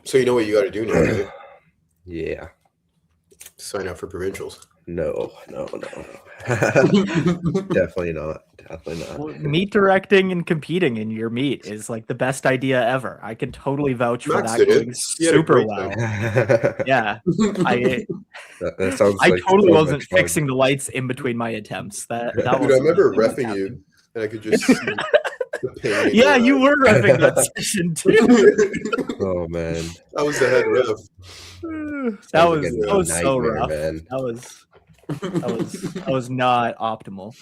So you know what you got to do now, right? Yeah. Sign up for provincials. No. Definitely not. Well, meet directing and competing in your meet is like the best idea ever. I can totally vouch for Max that did it. going He had a super great well. time. Yeah, That sounds I like totally so wasn't much fun. fixing the lights in between my attempts. That Dude, I was remember reffing you, and I could just see the pain in Yeah, your you eyes. were reffing that session too. Oh man. That was the head ref. That Sounds was like a so nightmare, rough. man. That was not optimal.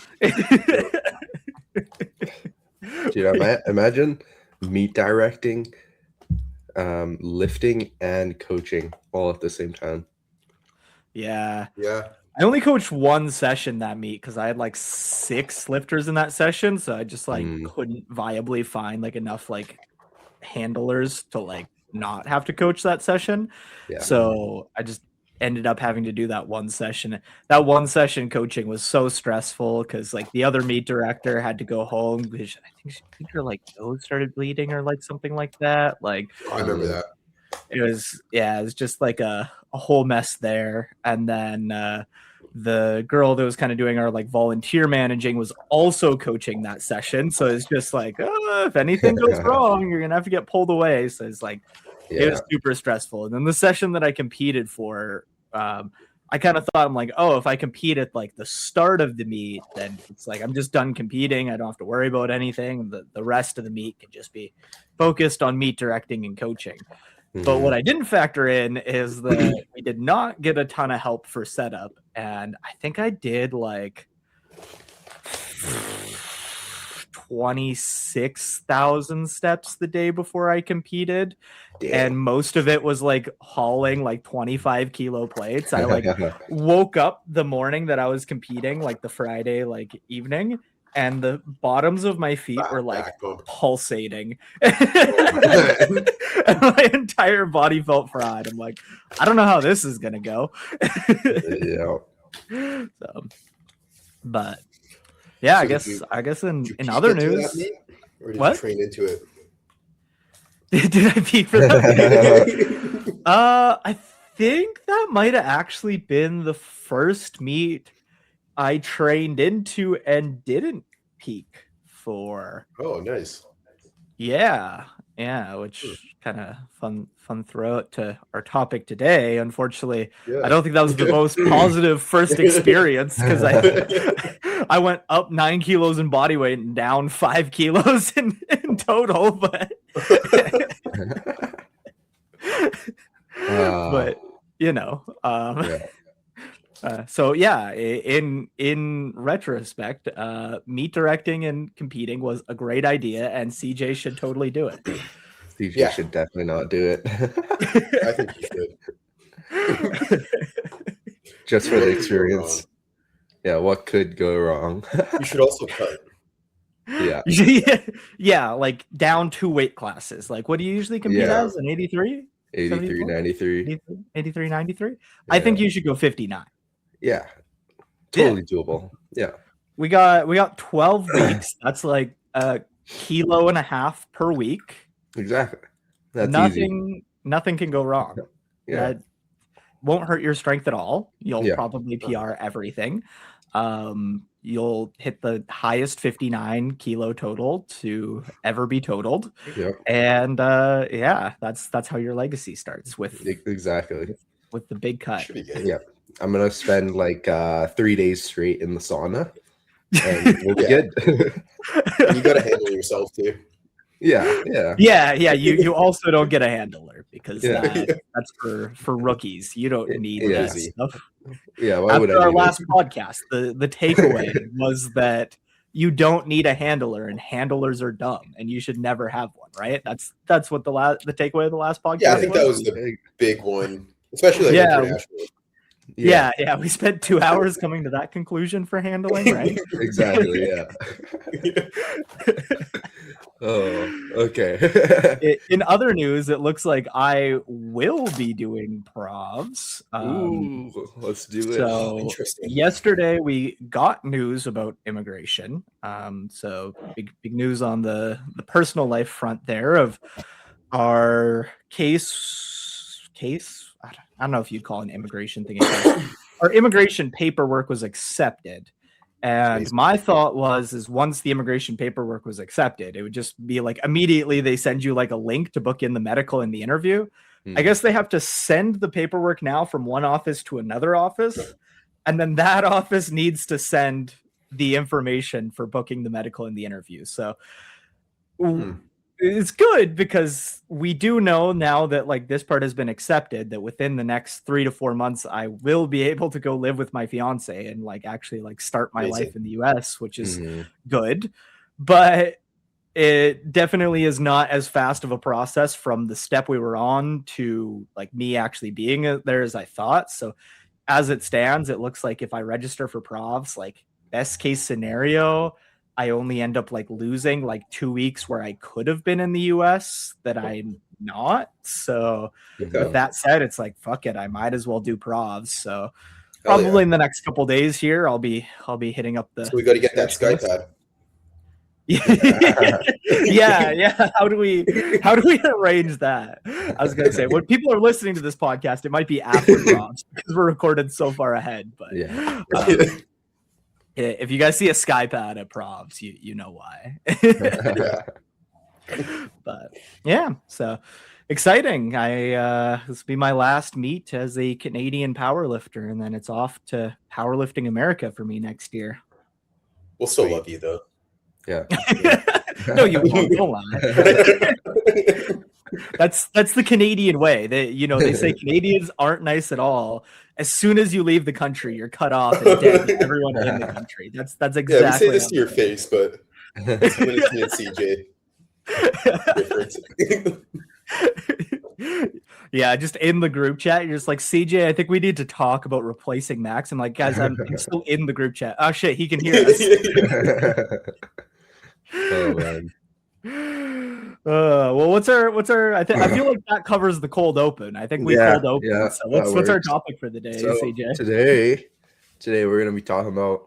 Dude, imagine meet directing, lifting and coaching all at the same time. Yeah. Yeah. I only coached one session that meet because I had like 6 lifters in that session, so I just like couldn't viably find like enough like handlers to like not have to coach that session. Yeah. So I just ended up having to do that one session. That one session coaching was so stressful because like the other meet director had to go home because I think her like nose started bleeding or like something like that. Like I remember that. it was just like a whole mess there. And then the girl that was kind of doing our like volunteer managing was also coaching that session. So it's just like, if anything goes wrong, you're gonna have to get pulled away. So it's like it was super stressful. And then the session that I competed for, I kind of thought, I'm like, oh, if I compete at like the start of the meet, then it's like I'm just done competing. I don't have to worry about anything. The rest of the meet can just be focused on meet directing and coaching. But what I didn't factor in is that we did not get a ton of help for setup. And I think I did like 26,000 steps the day before I competed. Damn. And most of it was like hauling like 25 kilo plates. I like woke up the morning that I was competing, like the Friday like evening, and the bottoms of my feet were like pulsating. And my entire body felt fried. I'm like, I don't know how this is gonna go. Yeah. So, but yeah, I guess in other news, or did you train into it? Did I peak for that? I think that might have actually been the first meet I trained into and didn't peak for. Oh, nice. Yeah, which kind of fun throw to our topic today. Unfortunately, I don't think that was the most positive first experience because I went up 9 kilos in body weight and down 5 kilos in total, but but you know, so yeah, in retrospect, meet directing and competing was a great idea, and CJ should totally do it. CJ should definitely not do it. I think he should. Just for the experience. Yeah, what could go wrong? You should also cut. Yeah. Yeah, like down 2 weight classes. Like, what do you usually compete as? An 83? 83, 93. 83, 93? Yeah. I think you should go 59. Yeah. Totally doable. Yeah. We got 12 weeks. That's like 1.5 kilos per week. Exactly. That's nothing can go wrong. Yeah. That won't hurt your strength at all. You'll probably PR everything. You'll hit the highest 59 kilo total to ever be totaled. Yep. And that's how your legacy starts with with the big cut. Yeah. I'm gonna spend like 3 days straight in the sauna, and we'll be good. You gotta handle yourself too. Yeah. You also don't get a handler because that's for rookies. You don't need that stuff. Yeah. Why After our last podcast, the takeaway was that you don't need a handler, and handlers are dumb, and you should never have one. Right? That's what the takeaway of the last podcast. Yeah, I think that was the big one, especially like internationally. Yeah. We spent 2 hours coming to that conclusion for handling, right? Exactly. Yeah. Oh, okay. In other news, it looks like I will be doing provs. Ooh, let's do it. So interesting. Yesterday we got news about immigration. So big news on the personal life front there of our case case. I don't know if you'd call an immigration thing a case. Our immigration paperwork was accepted. And my thought is once the immigration paperwork was accepted, it would just be like immediately they send you like a link to book in the medical and the interview. I guess they have to send the paperwork now from one office to another office. And then that office needs to send the information for booking the medical and the interview. So it's good because we do know now that like this part has been accepted, that within the next 3 to 4 months, I will be able to go live with my fiance and like actually like start my life in the US, which is good. But it definitely is not as fast of a process from the step we were on to like me actually being there as I thought. So as it stands, it looks like if I register for Provs, like best case scenario, I only end up like losing like 2 weeks where I could have been in the US that I'm not. So with that said, it's like, fuck it. I might as well do Provs. So probably in the next couple days here, I'll be hitting up the. So we got to get that SkyPad. yeah. How do we arrange that? I was gonna say when people are listening to this podcast, it might be after Provs because we're recorded so far ahead. But if you guys see a SkyPad at Provs, you know why. But yeah, so exciting. This will be my last meet as a Canadian powerlifter, and then it's off to Powerlifting America for me next year. We'll still love you though. Yeah. No, you won't. Don't lie. That's the Canadian way. They say Canadians aren't nice at all. As soon as you leave the country, you're cut off and dead to everyone in the country. That's exactly. Yeah, we say this to your face, but when it's me and CJ, different. Yeah, just in the group chat, you're just like, CJ, I think we need to talk about replacing Max. I'm like, guys, I'm still in the group chat. Oh shit, he can hear us. Oh man. Well, what's our? I feel like that covers the cold open. I think we cold open. Yeah, so what's our topic for the day, so CJ? Today we're gonna be talking about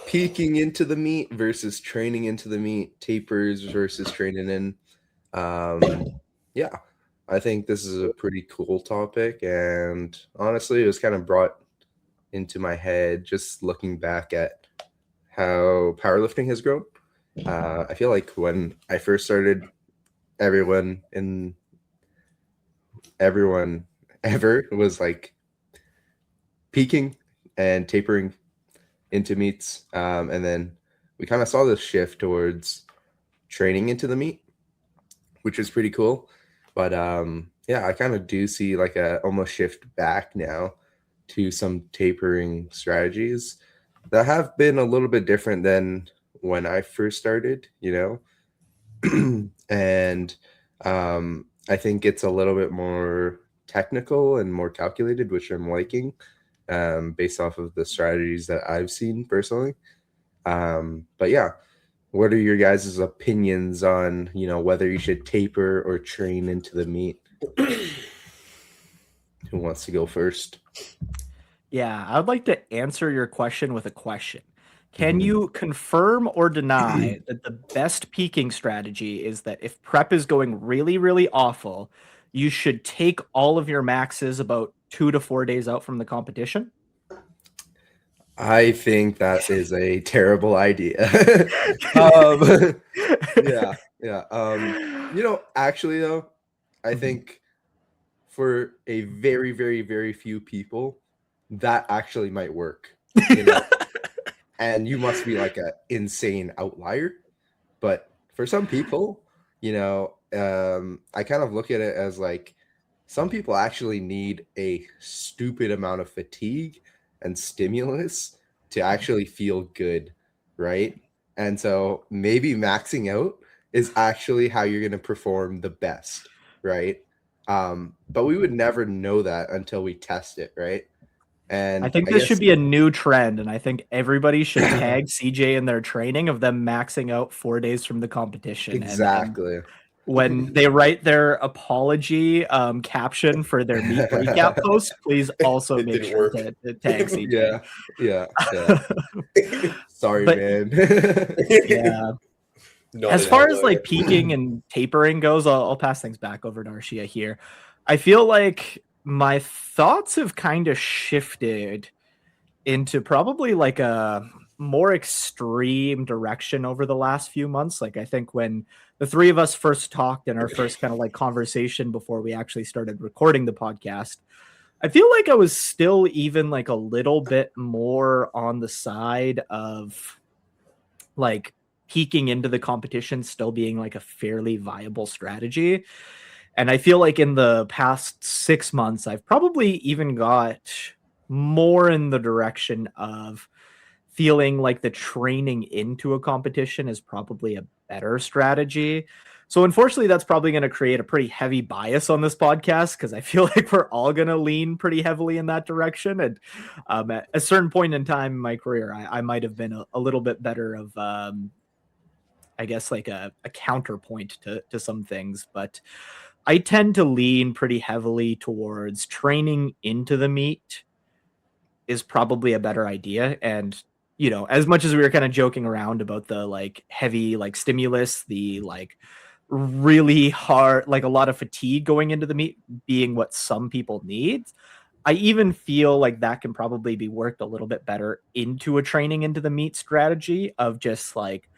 peaking into the meet versus training into the meet, tapers versus training in. Yeah, I think this is a pretty cool topic, and honestly, it was kind of brought into my head just looking back at how powerlifting has grown. I feel like when I first started, everyone ever was like peaking and tapering into meets. And then we kind of saw this shift towards training into the meet, which is pretty cool. But yeah, I kind of do see like a almost shift back now to some tapering strategies that have been a little bit different than when I first started, and I think it's a little bit more technical and more calculated, which I'm liking, based off of the strategies that I've seen personally. But yeah, what are your guys' opinions on, whether you should taper or train into the meet? Who wants to go first? Yeah, I would like to answer your question with a question. Can you confirm or deny that the best peaking strategy is that if prep is going really, really awful, you should take all of your maxes about 2 to 4 days out from the competition? I think that is a terrible idea. Yeah. Actually though, I think for a very, very, very few people, that actually might work. And you must be like an insane outlier. But for some people, I kind of look at it as like some people actually need a stupid amount of fatigue and stimulus to actually feel good, right? And so maybe maxing out is actually how you're going to perform the best, right? But we would never know that until we test it, right? And I think this should be a new trend, and I think everybody should tag CJ in their training of them maxing out 4 days from the competition. Exactly. And when they write their apology caption for their meet recap post, please also make sure to tag CJ. Yeah. Sorry, man. Yeah. As far as like peaking and tapering goes, I'll pass things back over to Arshia here. I feel like my thoughts have kind of shifted into probably like a more extreme direction over the last few months. Like I think when the three of us first talked in our first kind of like conversation before we actually started recording the podcast, I feel like I was still even like a little bit more on the side of like peeking into the competition still being like a fairly viable strategy. And I feel like in the past 6 months, I've probably even got more in the direction of feeling like the training into a competition is probably a better strategy. So unfortunately, that's probably going to create a pretty heavy bias on this podcast because I feel like we're all going to lean pretty heavily in that direction. And at a certain point in time in my career, I might have been a little bit better of, I guess, like a counterpoint to some things. But I tend to lean pretty heavily towards training into the meet is probably a better idea. And, you know, as much as we were kind of joking around about the like heavy like stimulus, the like really hard, like a lot of fatigue going into the meet being what some people need, I even feel like that can probably be worked a little bit better into a training into the meet strategy of just like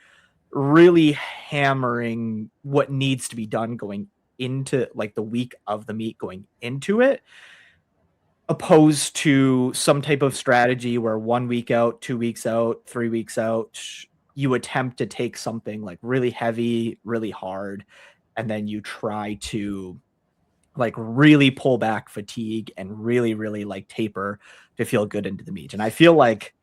really hammering what needs to be done going into like the week of the meet going into it, opposed to some type of strategy where 1 week out, 2 weeks out, 3 weeks out, you attempt to take something like really heavy, really hard, and then you try to like really pull back fatigue and really, really like taper to feel good into the meet. And I feel like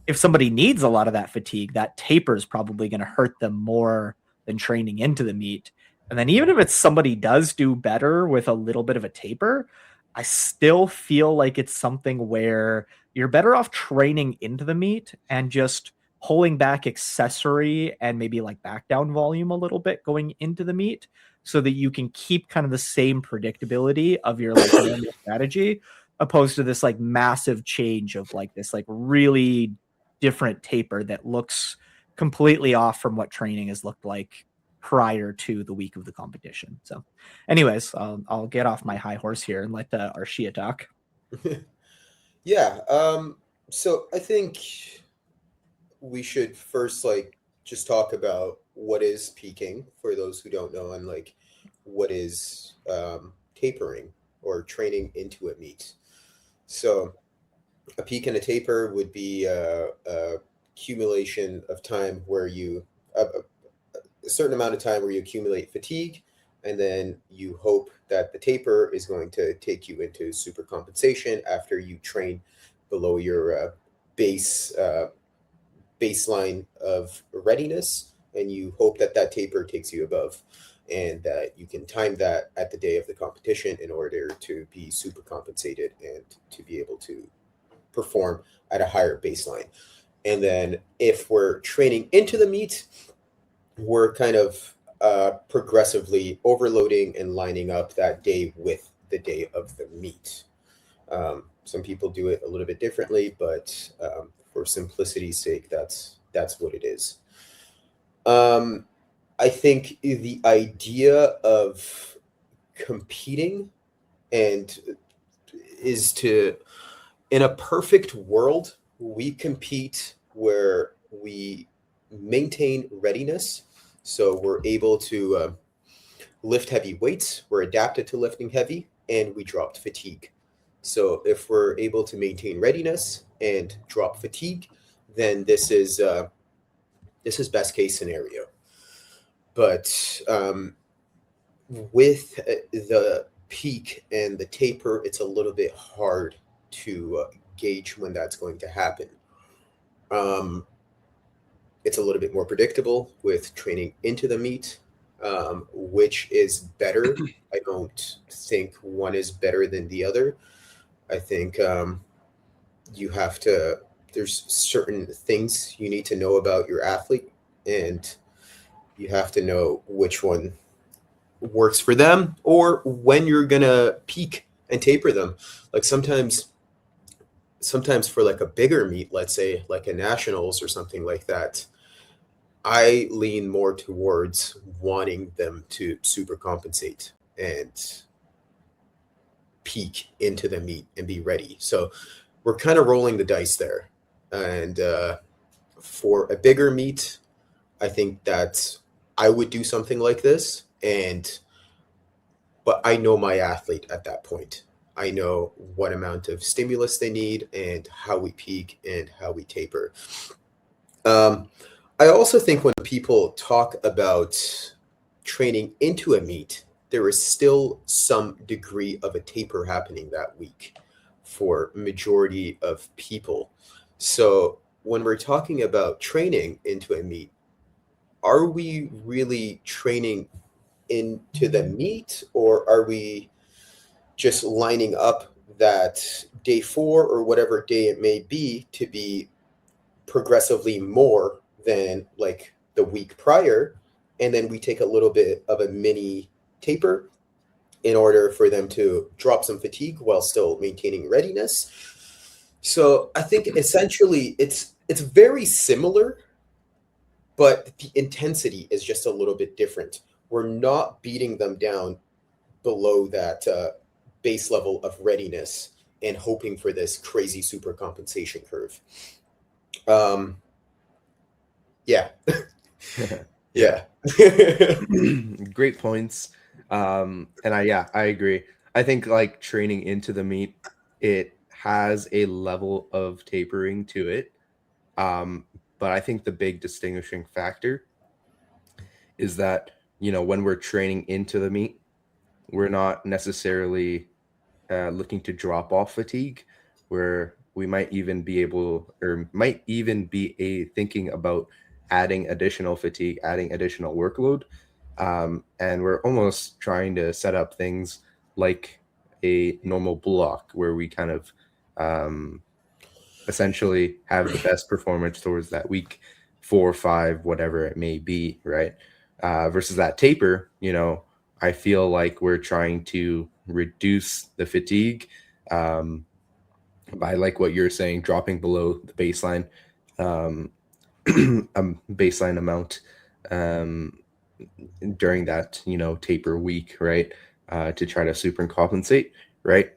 if somebody needs a lot of that fatigue, that taper is probably going to hurt them more than training into the meet. And then even if it's somebody does do better with a little bit of a taper, I still feel like it's something where you're better off training into the meet and just pulling back accessory and maybe like back down volume a little bit going into the meet so that you can keep kind of the same predictability of your like normal strategy, opposed to this like massive change of like this like really different taper that looks completely off from what training has looked like prior to the week of the competition. So anyways, I'll get off my high horse here and let Arshia talk. Yeah. So I think we should first like just talk about what is peaking for those who don't know, and like what is tapering or training into a meet. So a peak and a taper would be a accumulation of time where you a certain amount of time where you accumulate fatigue, and then you hope that the taper is going to take you into super compensation after you train below your baseline of readiness, and you hope that that taper takes you above, and that you can time that at the day of the competition in order to be super compensated and to be able to perform at a higher baseline. And then if we're training into the meet, we're kind of progressively overloading and lining up that day with the day of the meet. Some people do it a little bit differently, but for simplicity's sake, that's what it is. I think the idea of competing and is to, in a perfect world, we compete where we maintain readiness. So we're able to lift heavy weights, we're adapted to lifting heavy, and we dropped fatigue. So if we're able to maintain readiness and drop fatigue, then this is best case scenario. But with the peak and the taper, it's a little bit hard to gauge when that's going to happen. It's a little bit more predictable with training into the meet, which is better. I don't think one is better than the other. I think you have to, there's certain things you need to know about your athlete, and you have to know which one works for them or when you're going to peak and taper them. Like sometimes for like a bigger meet, let's say like a nationals or something like that, I lean more towards wanting them to super compensate and peak into the meet and be ready. So we're kind of rolling the dice there. And for a bigger meet, I think that I would do something like this. But I know my athlete at that point. I know what amount of stimulus they need and how we peak and how we taper. I also think when people talk about training into a meet, there is still some degree of a taper happening that week for majority of people. So when we're talking about training into a meet, are we really training into the meet, or are we just lining up that day 4 or whatever day it may be to be progressively more than like the week prior, and then we take a little bit of a mini taper in order for them to drop some fatigue while still maintaining readiness? So I think essentially it's very similar, but the intensity is just a little bit different. We're not beating them down below that base level of readiness and hoping for this crazy super compensation curve. Yeah. Yeah. Great points. And I agree. I think like training into the meet, it has a level of tapering to it. But I think the big distinguishing factor is that, when we're training into the meet, we're not necessarily looking to drop off fatigue, where we might even be thinking about adding additional fatigue, adding additional workload. And we're almost trying to set up things like a normal block where we kind of essentially have the best performance towards that week 4 or 5, whatever it may be, right? Versus that taper, I feel like we're trying to reduce the fatigue by, like what you're saying, dropping below the baseline baseline amount during that taper week, right? To try to super compensate, right?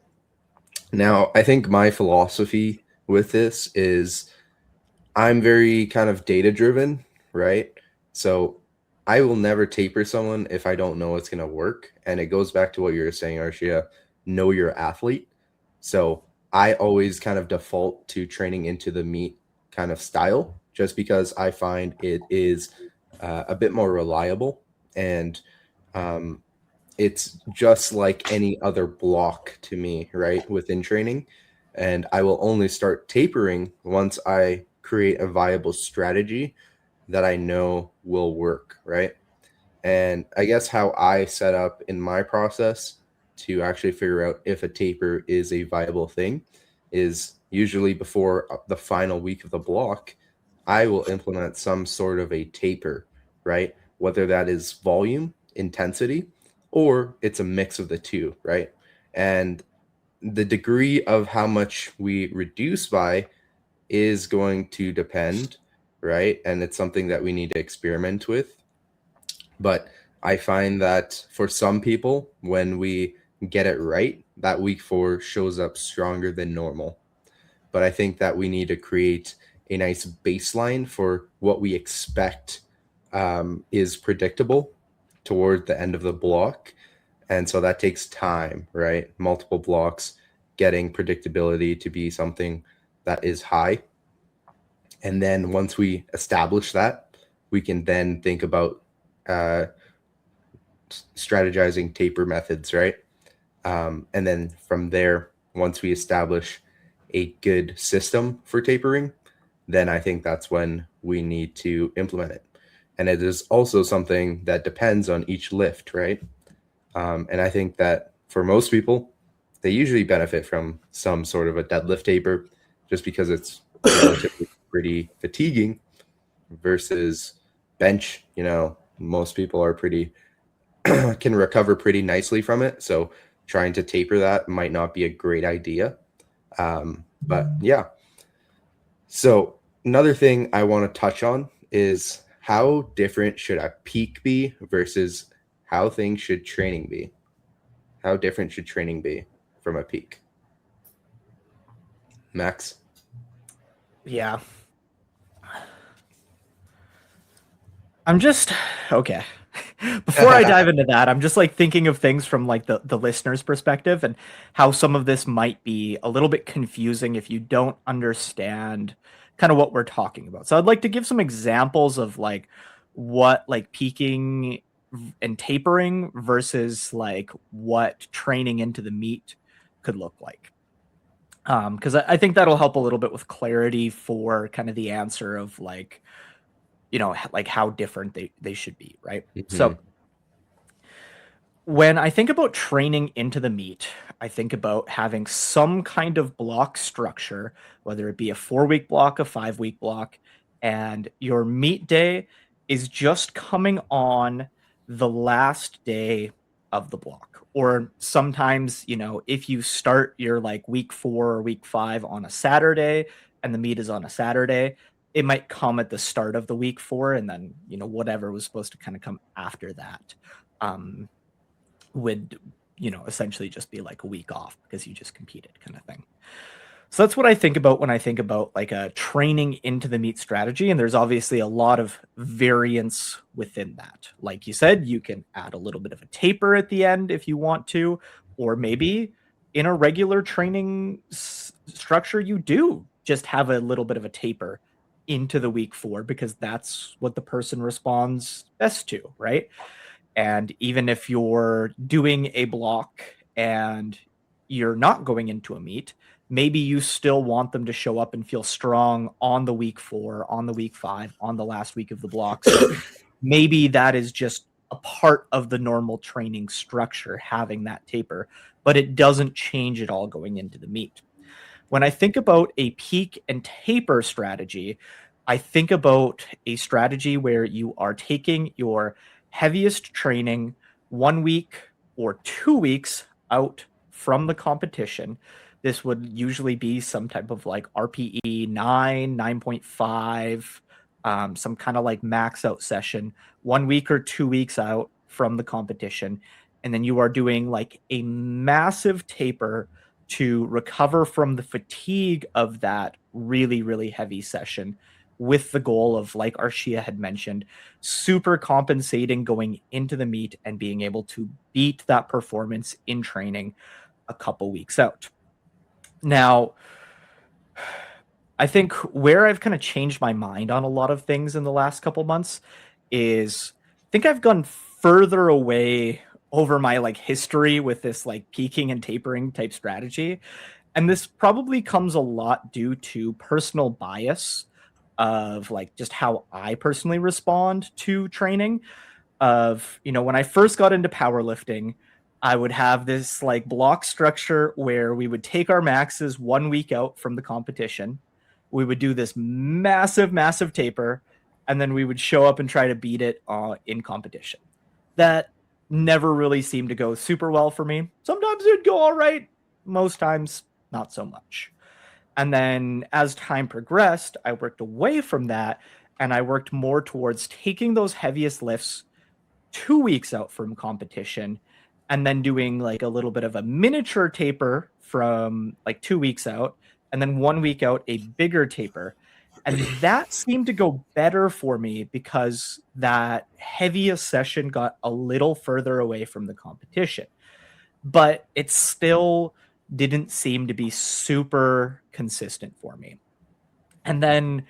Now, I think my philosophy with this is I'm very kind of data driven, right? So I will never taper someone if I don't know it's going to work. And it goes back to what you were saying, Arshia, know your athlete. So I always kind of default to training into the meet kind of style, just because I find it is a bit more reliable. And it's just like any other block to me, right, within training. And I will only start tapering once I create a viable strategy that I know will work, right? And I guess how I set up in my process to actually figure out if a taper is a viable thing is usually before the final week of the block, I will implement some sort of a taper, right? Whether that is volume, intensity, or it's a mix of the two, right? And the degree of how much we reduce by is going to depend, right? And it's something that we need to experiment with. But I find that for some people, when we get it right, that week 4 shows up stronger than normal. But I think that we need to create a nice baseline for what we expect is predictable toward the end of the block. And so that takes time, right? Multiple blocks, getting predictability to be something that is high. And then once we establish that, we can then think about strategizing taper methods, right? And then from there, once we establish a good system for tapering, then I think that's when we need to implement it. And it is also something that depends on each lift, right? And I think that for most people, they usually benefit from some sort of a deadlift taper just because it's relatively pretty fatiguing versus bench. Most people are can recover pretty nicely from it. So trying to taper that might not be a great idea. But yeah. So another thing I want to touch on is how different should a peak be versus how things should training be? How different should training be from a peak. Max? Yeah. I'm just okay. Before I dive into that, I'm just like thinking of things from like the listener's perspective and how some of this might be a little bit confusing if you don't understand kind of what we're talking about. So I'd like to give some examples of like what like peaking and tapering versus like what training into the meat could look like. Because I think that'll help a little bit with clarity for kind of the answer of like, you know, like how different they should be, right? So when I think about training into the meat, I think about having some kind of block structure, whether it be a 4-week block, a 5-week block, and your meat day is just coming on the last day of the block. Or sometimes, you know, if you start your like week 4 or week 5 on a Saturday and the meat is on a Saturday, it might come at the start of the week 4, and then, you know, whatever was supposed to kind of come after that would, you know, essentially just be like a week off because you just competed kind of thing. So that's what I think about when I think about like a training into the meat strategy. And there's obviously a lot of variance within that. Like you said, you can add a little bit of a taper at the end if you want to, or maybe in a regular training structure, you do just have a little bit of a taper into the week 4 because that's what the person responds best to, right? And even if you're doing a block and you're not going into a meet, maybe you still want them to show up and feel strong on the week 4, on the week 5, on the last week of the block. So maybe that is just a part of the normal training structure, having that taper, but it doesn't change at all going into the meet. When I think about a peak and taper strategy, I think about a strategy where you are taking your heaviest training 1 week or 2 weeks out from the competition. This would usually be some type of like RPE 9, 9.5, some kind of like max out session 1 week or 2 weeks out from the competition. And then you are doing like a massive taper to recover from the fatigue of that really, really heavy session, with the goal of, like Arshia had mentioned, super compensating going into the meet and being able to beat that performance in training a couple weeks out. Now, I think where I've kind of changed my mind on a lot of things in the last couple months is I think I've gone further away over my like history with this like peaking and tapering type strategy. And this probably comes a lot due to personal bias of like just how I personally respond to training. Of, you know, when I first got into powerlifting, I would have this like block structure where we would take our maxes 1 week out from the competition. We would do this massive, massive taper, and then we would show up and try to beat it in competition. That never really seemed to go super well for me. Sometimes it'd go all right, most times not so much. And then as time progressed, I worked away from that and I worked more towards taking those heaviest lifts 2 weeks out from competition and then doing like a little bit of a miniature taper from like 2 weeks out and then 1 week out, a bigger taper. And that seemed to go better for me because that heaviest session got a little further away from the competition. But it still didn't seem to be super consistent for me. And then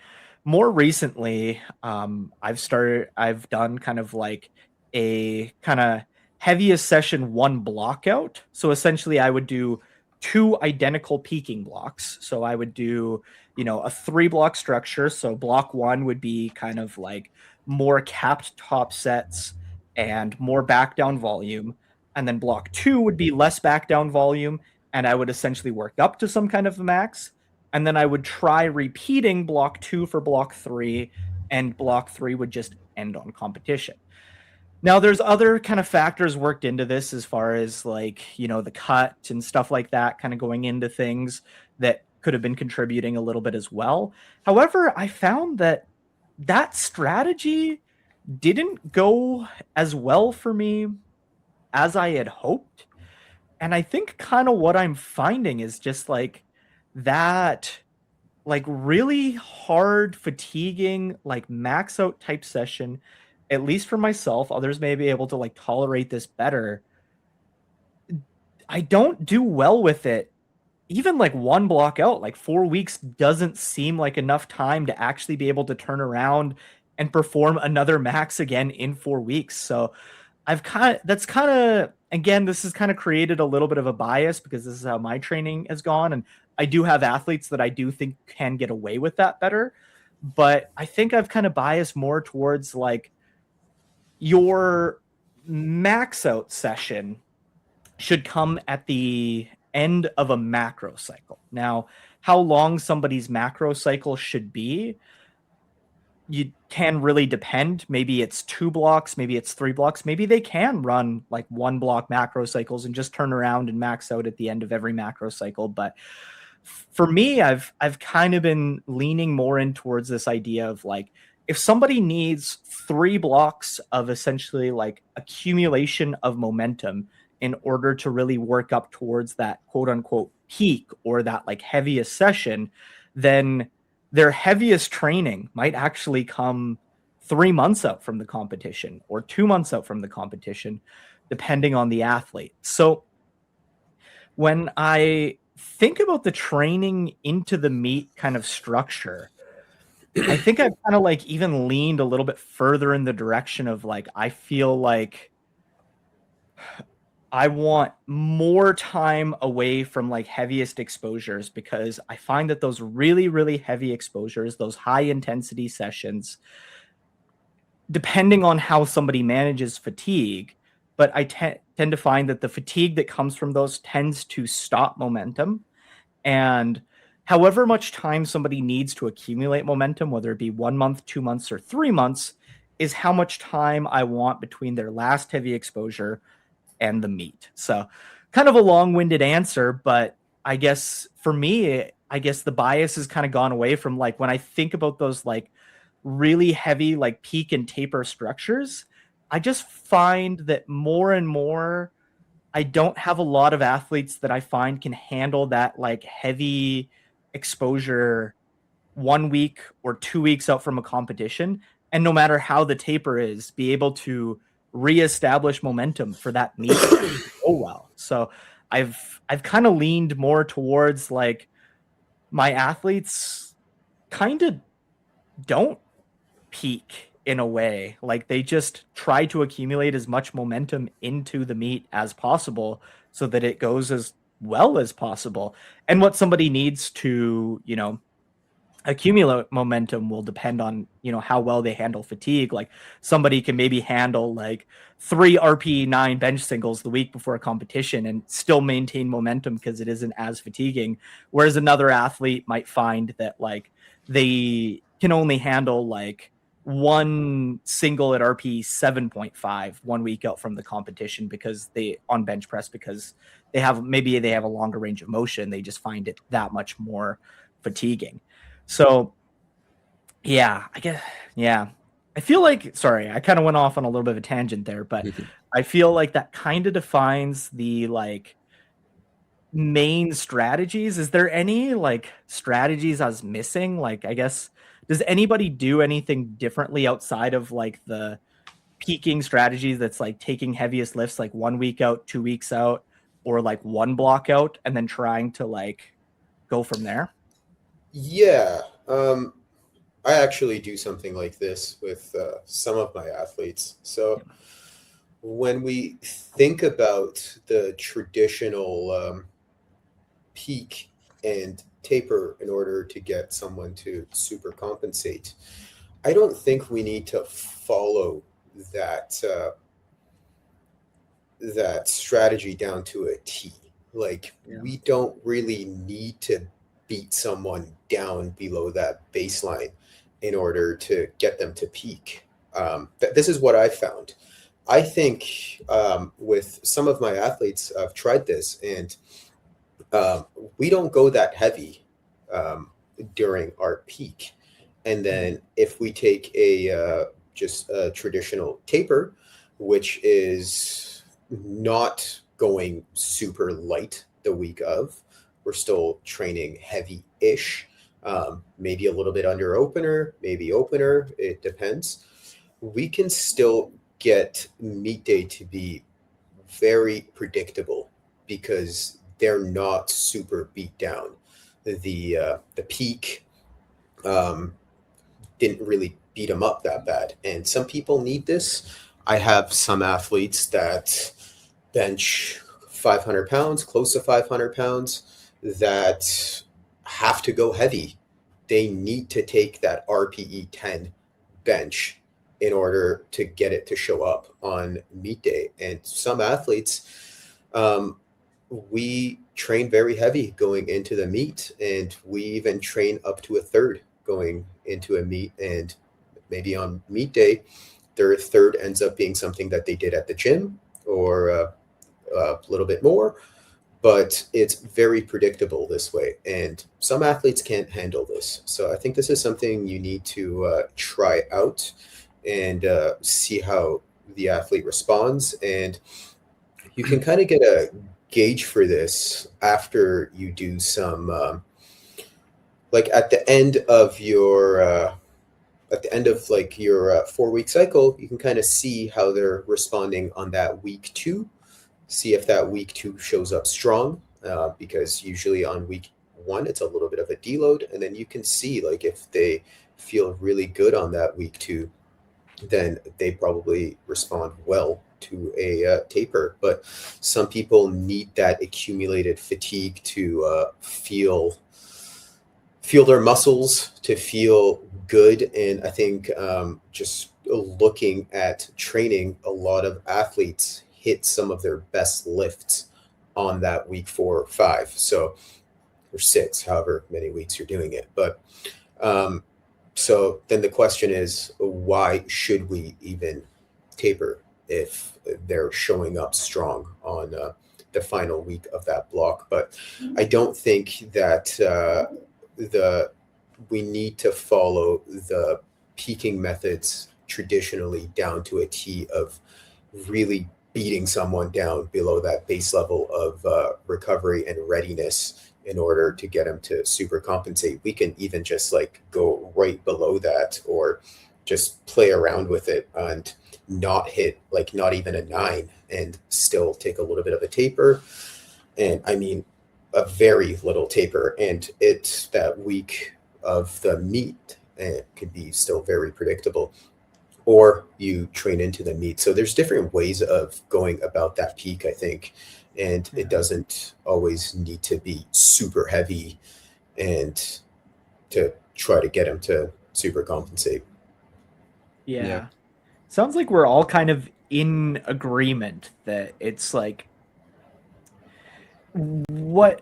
more recently, I've done kind of like a kind of heaviest session 1 block out. So essentially I would do 2 identical peaking blocks. So I would do, you know, a 3 block structure. So block 1 would be kind of like more capped top sets and more back down volume. And then block 2 would be less back down volume. And I would essentially work up to some kind of max. And then I would try repeating block 2 for block 3. And block 3 would just end on competition. Now, there's other kind of factors worked into this as far as like, you know, the cut and stuff like that kind of going into things that could have been contributing a little bit as well. However, I found that that strategy didn't go as well for me as I had hoped. And I think kind of what I'm finding is just like that, like really hard, fatiguing, like max out type session, at least for myself. Others may be able to like tolerate this better. I don't do well with it. Even like one block out, like 4 weeks doesn't seem like enough time to actually be able to turn around and perform another max again in 4 weeks. So that's kind of, again, this has kind of created a little bit of a bias because this is how my training has gone. And I do have athletes that I do think can get away with that better. But I think I've kind of biased more towards like your max out session should come at the end of a macro cycle. Now, how long somebody's macro cycle should be, you can really depend. Maybe it's 2 blocks, maybe it's 3 blocks, maybe they can run like 1 block macro cycles and just turn around and max out at the end of every macro cycle. But for me, I've kind of been leaning more in towards this idea of like, if somebody needs 3 blocks of essentially like accumulation of momentum in order to really work up towards that quote unquote peak or that like heaviest session, then their heaviest training might actually come 3 months out from the competition or 2 months out from the competition, depending on the athlete. So when I think about the training into the meet kind of structure, I think I've kind of like even leaned a little bit further in the direction of like, I feel like I want more time away from like heaviest exposures, because I find that those really, really heavy exposures, those high intensity sessions, depending on how somebody manages fatigue, but I tend to find that the fatigue that comes from those tends to stop momentum. And however much time somebody needs to accumulate momentum, whether it be 1 month, 2 months, or 3 months, is how much time I want between their last heavy exposure and the meet. So kind of a long-winded answer, but I guess for me, I guess the bias has kind of gone away from like when I think about those like really heavy like peak and taper structures, I just find that more and more I don't have a lot of athletes that I find can handle that like heavy exposure 1 week or 2 weeks out from a competition. And no matter how the taper is, be able to reestablish momentum for that meet to go well. So I've kind of leaned more towards like my athletes kind of don't peak in a way. Like they just try to accumulate as much momentum into the meet as possible so that it goes as well as possible. And what somebody needs to, accumulate momentum will depend on, how well they handle fatigue. Like somebody can maybe handle like 3 RP9 bench singles the week before a competition and still maintain momentum because it isn't as fatiguing. Whereas another athlete might find that like they can only handle like 1 single at RP 7.5 1 week out from the competition because they on bench press, because they have a longer range of motion. They just find it that much more fatiguing. So yeah, I feel like, sorry, I kind of went off on a little bit of a tangent there, but I feel like that kind of defines the like main strategies. Is there any like strategies I was missing? Like, I guess, does anybody do anything differently outside of like the peaking strategies that's like taking heaviest lifts like 1 week out, 2 weeks out, or like 1 block out and then trying to like go from there? Yeah, I actually do something like this with some of my athletes. So when we think about the traditional peak and taper in order to get someone to super compensate, I don't think we need to follow that that strategy down to a T. Like we don't really need to beat someone down below that baseline in order to get them to peak. This is what I found. I think with some of my athletes, I've tried this, and we don't go that heavy during our peak. And then if we take just a traditional taper, which is not going super light the week of. We're still training heavy-ish, maybe a little bit under opener, maybe opener. It depends. We can still get meet day to be very predictable because they're not super beat down. The peak didn't really beat them up that bad, and some people need this. I have some athletes that bench 500 pounds, close to 500 pounds, that have to go heavy. They need to take that RPE 10 bench in order to get it to show up on meet day. And some athletes, we train very heavy going into the meet, and we even train up to a third going into a meet. And maybe on meet day, their third ends up being something that they did at the gym or a little bit more, but it's very predictable this way. And some athletes can't handle this. So I think this is something you need to try out and see how the athlete responds. And you can kind of get a gauge for this after you do some, like at the end of your, your 4-week cycle, you can kind of see how they're responding on that week 2. See if that week 2 shows up strong, because usually on week 1 it's a little bit of a deload, and then you can see like if they feel really good on that week 2, then they probably respond well to a taper. But some people need that accumulated fatigue to feel their muscles, to feel good. And I think just looking at training, a lot of athletes hit some of their best lifts on that week 4 or 5. So, or 6, however many weeks you're doing it. But so then the question is, why should we even taper if they're showing up strong on the final week of that block? But I don't think that we need to follow the peaking methods traditionally down to a T of really beating someone down below that base level of recovery and readiness in order to get them to super compensate. We can even just like go right below that, or just play around with it and not hit like not even a 9 and still take a little bit of a taper. And I mean, a very little taper, and it's that week of the meet, and it could be still very predictable. Or you train into the meet. So there's different ways of going about that peak, I think. And it doesn't always need to be super heavy and to try to get them to super compensate. Yeah. Sounds like we're all kind of in agreement that it's like what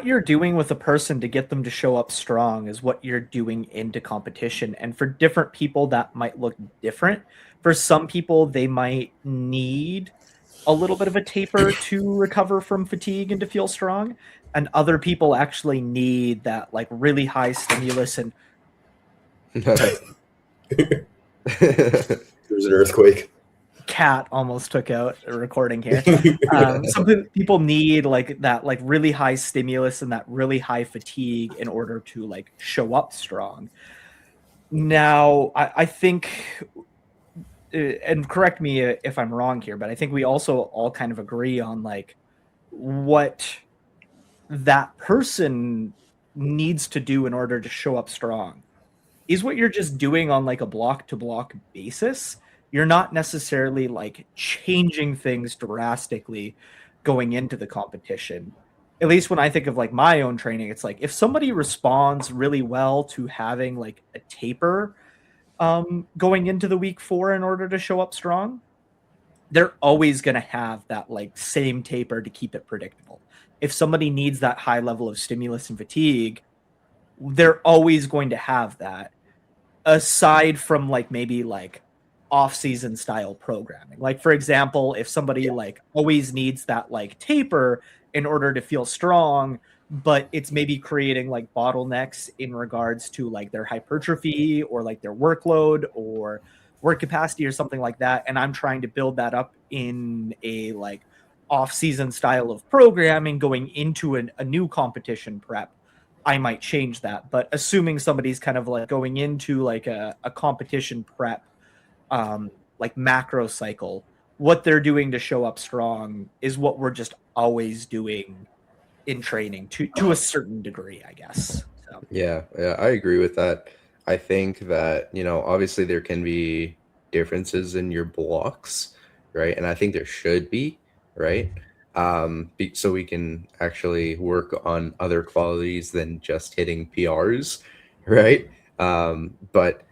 you're doing with a person to get them to show up strong is what you're doing into competition. And for different people, that might look different. For some people, they might need a little bit of a taper to recover from fatigue and to feel strong. And other people actually need that like really high stimulus. And There's an earthquake. Cat almost took out a recording here. Some people need like that like really high stimulus and that really high fatigue in order to like show up strong. Now, I think, and correct me if I'm wrong here, but I think we also all kind of agree on like what that person needs to do in order to show up strong. Is what you're just doing on like a block to block basis. You're not necessarily like changing things drastically going into the competition. At least when I think of like my own training, it's like if somebody responds really well to having like a taper going into the week 4 in order to show up strong, they're always going to have that like same taper to keep it predictable. If somebody needs that high level of stimulus and fatigue, they're always going to have that, aside from like maybe like off-season style programming. Like for example, if somebody like always needs that like taper in order to feel strong, but it's maybe creating like bottlenecks in regards to like their hypertrophy or like their workload or work capacity or something like that, and I'm trying to build that up in a like off-season style of programming going into a new competition prep, I might change that. But assuming somebody's kind of like going into like a competition prep, like macro cycle, what they're doing to show up strong is what we're just always doing in training to a certain degree, I guess. So. Yeah, I agree with that. I think that, obviously there can be differences in your blocks, right? And I think there should be, right? So we can actually work on other qualities than just hitting PRs, right? But,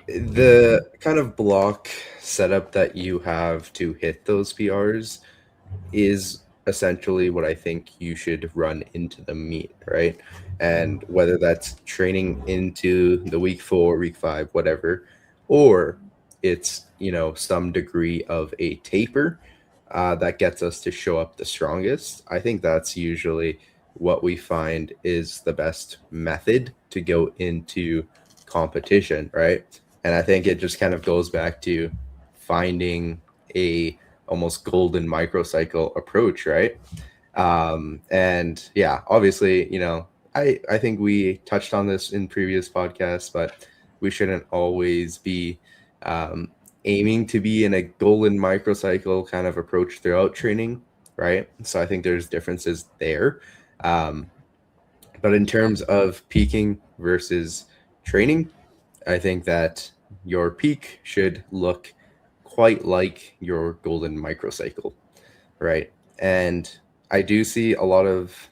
the kind of block setup that you have to hit those PRs is essentially what I think you should run into the meet, right? And whether that's training into the week 4, week 5, whatever, or it's, some degree of a taper that gets us to show up the strongest. I think that's usually what we find is the best method to go into competition, right? And I think it just kind of goes back to finding a almost golden microcycle approach, right? And yeah, obviously, I think we touched on this in previous podcasts, but we shouldn't always be aiming to be in a golden microcycle kind of approach throughout training, right? So I think there's differences there. But in terms of peaking versus training, I think that your peak should look quite like your golden microcycle, right? And I do see a lot of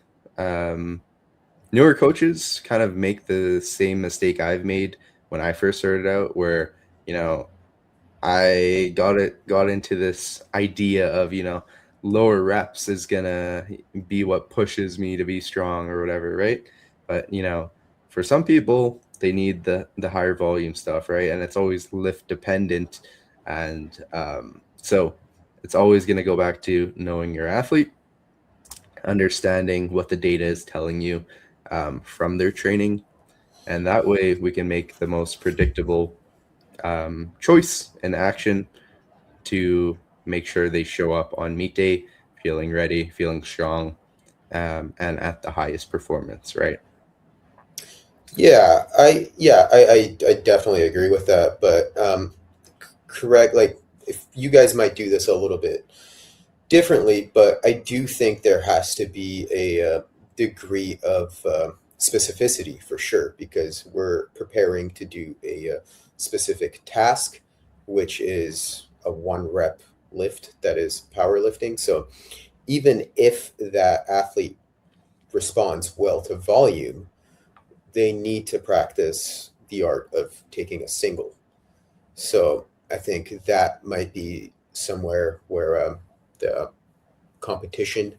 newer coaches kind of make the same mistake I've made when I first started out, where I got into this idea of lower reps is gonna be what pushes me to be strong or whatever, right? But for some people they need the higher volume stuff, right? And it's always lift dependent, and so it's always going to go back to knowing your athlete, understanding what the data is telling you from their training, and that way we can make the most predictable choice and action to make sure they show up on meet day feeling ready, feeling strong, and at the highest performance, right? I definitely agree with that, but correct, like if you guys might do this a little bit differently, but I do think there has to be a degree of specificity for sure, because we're preparing to do a specific task, which is a 1 rep lift that is powerlifting. So even if that athlete responds well to volume, they need to practice the art of taking a single. So I think that might be somewhere where the competition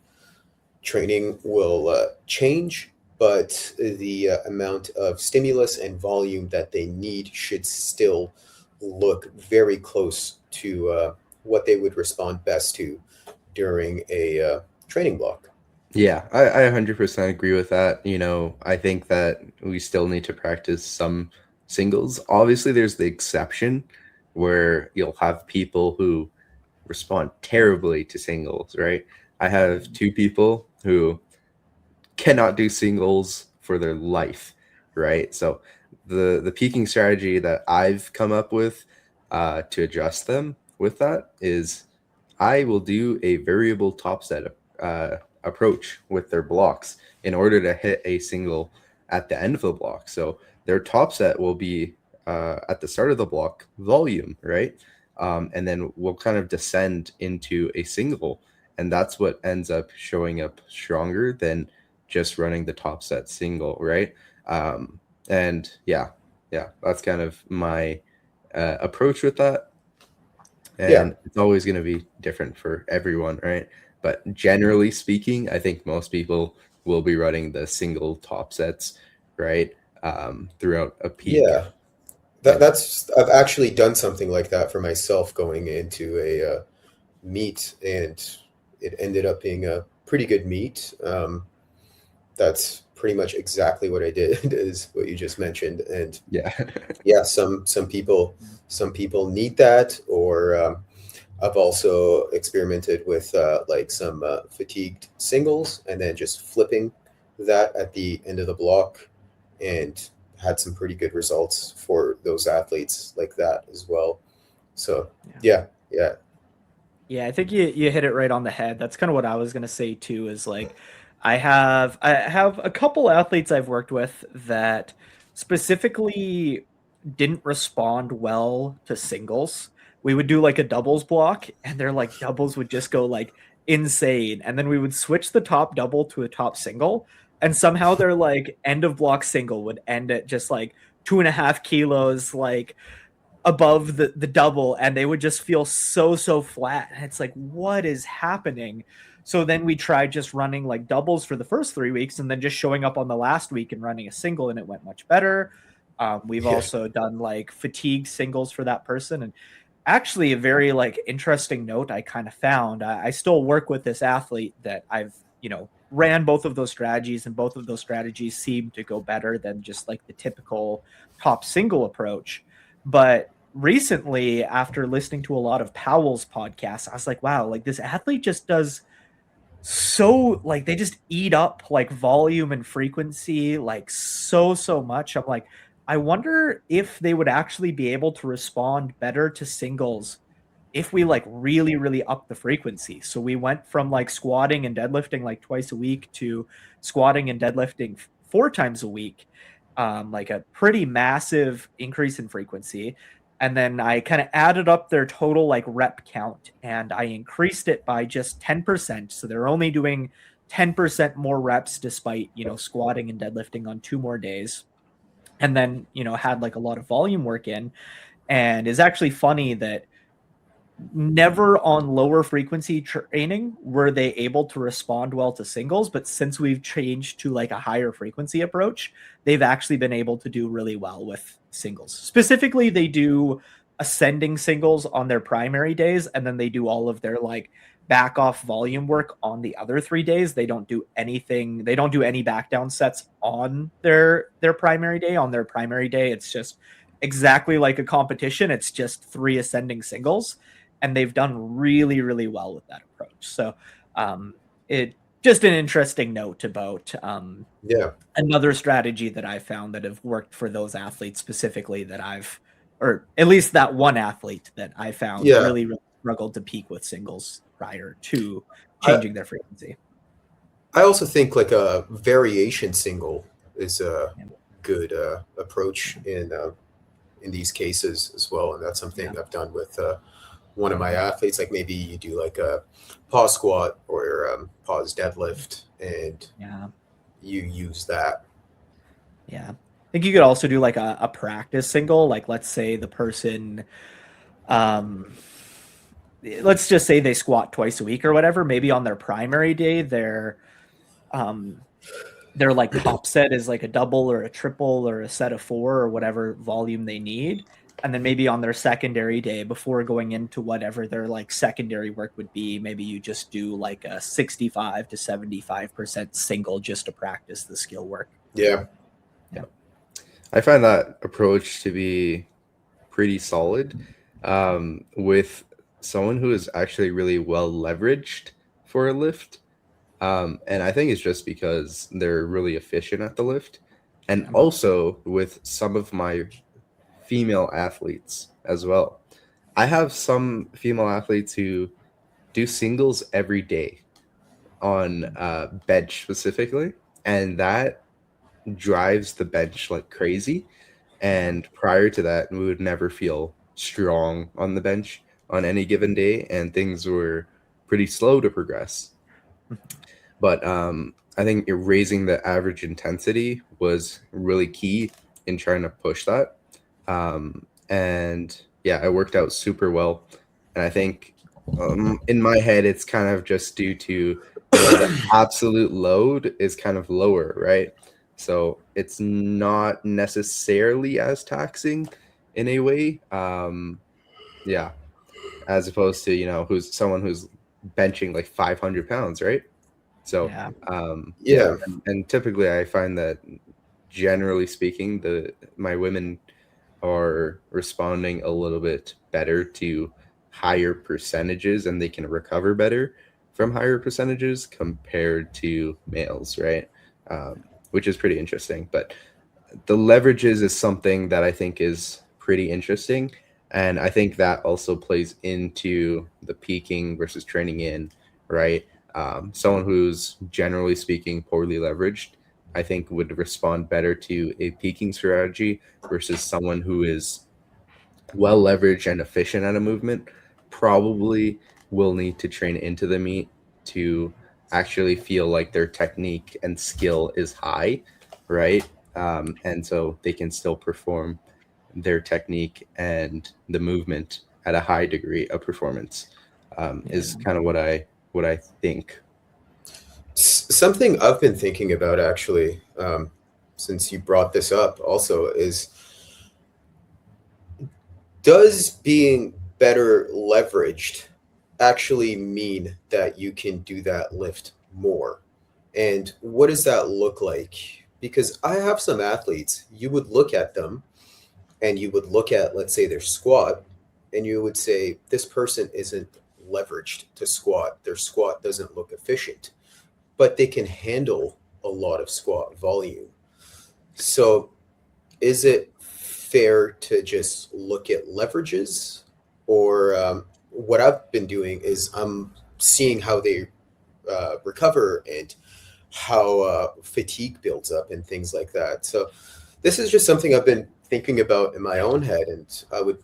training will change, but the amount of stimulus and volume that they need should still look very close to what they would respond best to during a training block. Yeah, I 100% agree with that. I think that we still need to practice some singles. Obviously, there's the exception where you'll have people who respond terribly to singles, right? I have 2 people who cannot do singles for their life, right? So the peaking strategy that I've come up with to adjust them with that is I will do a variable top set approach with their blocks in order to hit a single at the end of the block. So their top set will be at the start of the block volume, right? And then we'll kind of descend into a single, and that's what ends up showing up stronger than just running the top set single, right? And yeah, that's kind of my approach with that. And it's always going to be different for everyone, right? But generally speaking, I think most people will be running the single top sets, right? Throughout a peak. Yeah, that's I've actually done something like that for myself going into a meet, and it ended up being a pretty good meet. That's pretty much exactly what I did is what you just mentioned, and Yeah. yeah, some people need that, or I've also experimented with like some fatigued singles and then just flipping that at the end of the block, and had some pretty good results for those athletes like that as well. So Yeah. yeah. Yeah, I think you hit it right on the head. That's kind of what I was gonna say too, is like I have a couple athletes I've worked with that specifically didn't respond well to singles. We would do like a doubles block, and their like doubles would just go like insane. And then we would switch the top double to a top single, and somehow their like end of block single would end at just like 2.5 kilos, like above the double, and they would just feel so flat, and it's like, what is happening? So then we tried just running like doubles for the first 3 weeks, and then just showing up on the last week and running a single, and it went much better. We've Yeah. also done like fatigue singles for that person. And actually, a very like interesting note I kind of found, I still work with this athlete that I've ran both of those strategies, and both of those strategies seem to go better than just like the typical top single approach. But recently, after listening to a lot of Powell's podcasts, I was like, wow, like this athlete just does so, like they just eat up like volume and frequency like so much. I'm like, I wonder if they would actually be able to respond better to singles if we like really up the frequency. So we went from like squatting and deadlifting like twice a week to squatting and deadlifting 4 times a week, like a pretty massive increase in frequency. And then I kind of added up their total like rep count, and I increased it by just 10%. So they're only doing 10% more reps despite, squatting and deadlifting on 2 more days. And then, had like a lot of volume work in. And it's actually funny that never on lower frequency training were they able to respond well to singles, but since we've changed to like a higher frequency approach, they've actually been able to do really well with singles. Specifically, they do ascending singles on their primary days, and then they do all of their like back off volume work on the other 3 days. They don't do anything, they don't do any back down sets on their primary day. On their primary day, it's just exactly like a competition, it's just 3 ascending singles, and they've done really well with that approach. So it just an interesting note about Yeah. another strategy that I found that have worked for those athletes specifically, that I've, or at least that one athlete that I found Yeah. really struggled to peak with singles prior to I, changing their frequency. I also think like a variation single is a Yeah. good approach in these cases as well, and that's something Yeah. I've done with one of my athletes. Like maybe you do like a pause squat or pause deadlift, and Yeah. you use that. Yeah. I think you could also do like a practice single. Like let's say the person, let's just say they squat twice a week or whatever. Maybe on their primary day, their like top set is like a double or a triple or a set of 4 or whatever volume they need. And then maybe on their secondary day, before going into whatever their like secondary work would be, maybe you just do like a 65 to 75% single just to practice the skill work. Yeah. I find that approach to be pretty solid, with someone who is actually really well leveraged for a lift. And I think it's just because they're really efficient at the lift. And also with some of my female athletes as well. I have some female athletes who do singles every day on bench specifically, and that drives the bench like crazy. And prior to that, we would never feel strong on the bench on any given day, and things were pretty slow to progress. But I think raising the average intensity was really key in trying to push that. And yeah, it worked out super well. And I think in my head, it's kind of just due to the absolute load is kind of lower, right? So it's not necessarily as taxing in a way. Yeah, as opposed to, who's someone who's benching like 500 pounds, right? So, Yeah. and typically I find that generally speaking, my women are responding a little bit better to higher percentages and they can recover better from higher percentages compared to males, right? Which is pretty interesting. But the leverages is something that I think is pretty interesting. And I think that also plays into the peaking versus training in, right? Someone who's generally speaking poorly leveraged, I think would respond better to a peaking strategy versus someone who is well leveraged and efficient at a movement, probably will need to train into the meet to actually feel like their technique and skill is high, right? And so they can still perform their technique and the movement at a high degree of performance. Is kind of what I think. Something I've been thinking about actually, since you brought this up also, is does being better leveraged actually mean that you can do that lift more? And what does that look like? Because I have some athletes, you would look at them and you would look at, let's say, their squat, and you would say, this person isn't leveraged to squat. Their squat doesn't look efficient, but they can handle a lot of squat volume. So is it fair to just look at leverages? Or what I've been doing is I'm seeing how they recover and how fatigue builds up and things like that. So this is just something I've been thinking about in my own head, and I would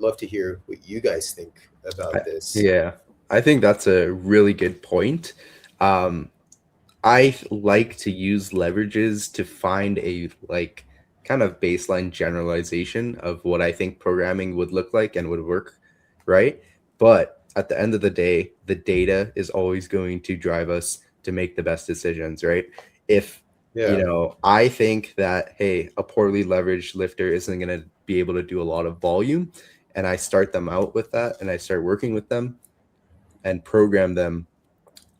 love to hear what you guys think about this. Yeah, I think that's a really good point. I like to use leverages to find a like kind of baseline generalization of what I think programming would look like and would work, right? But at the end of the day, the data is always going to drive us to make the best decisions, right? If I think that, hey, a poorly leveraged lifter isn't going to be able to do a lot of volume, and I start them out with that and I start working with them and program them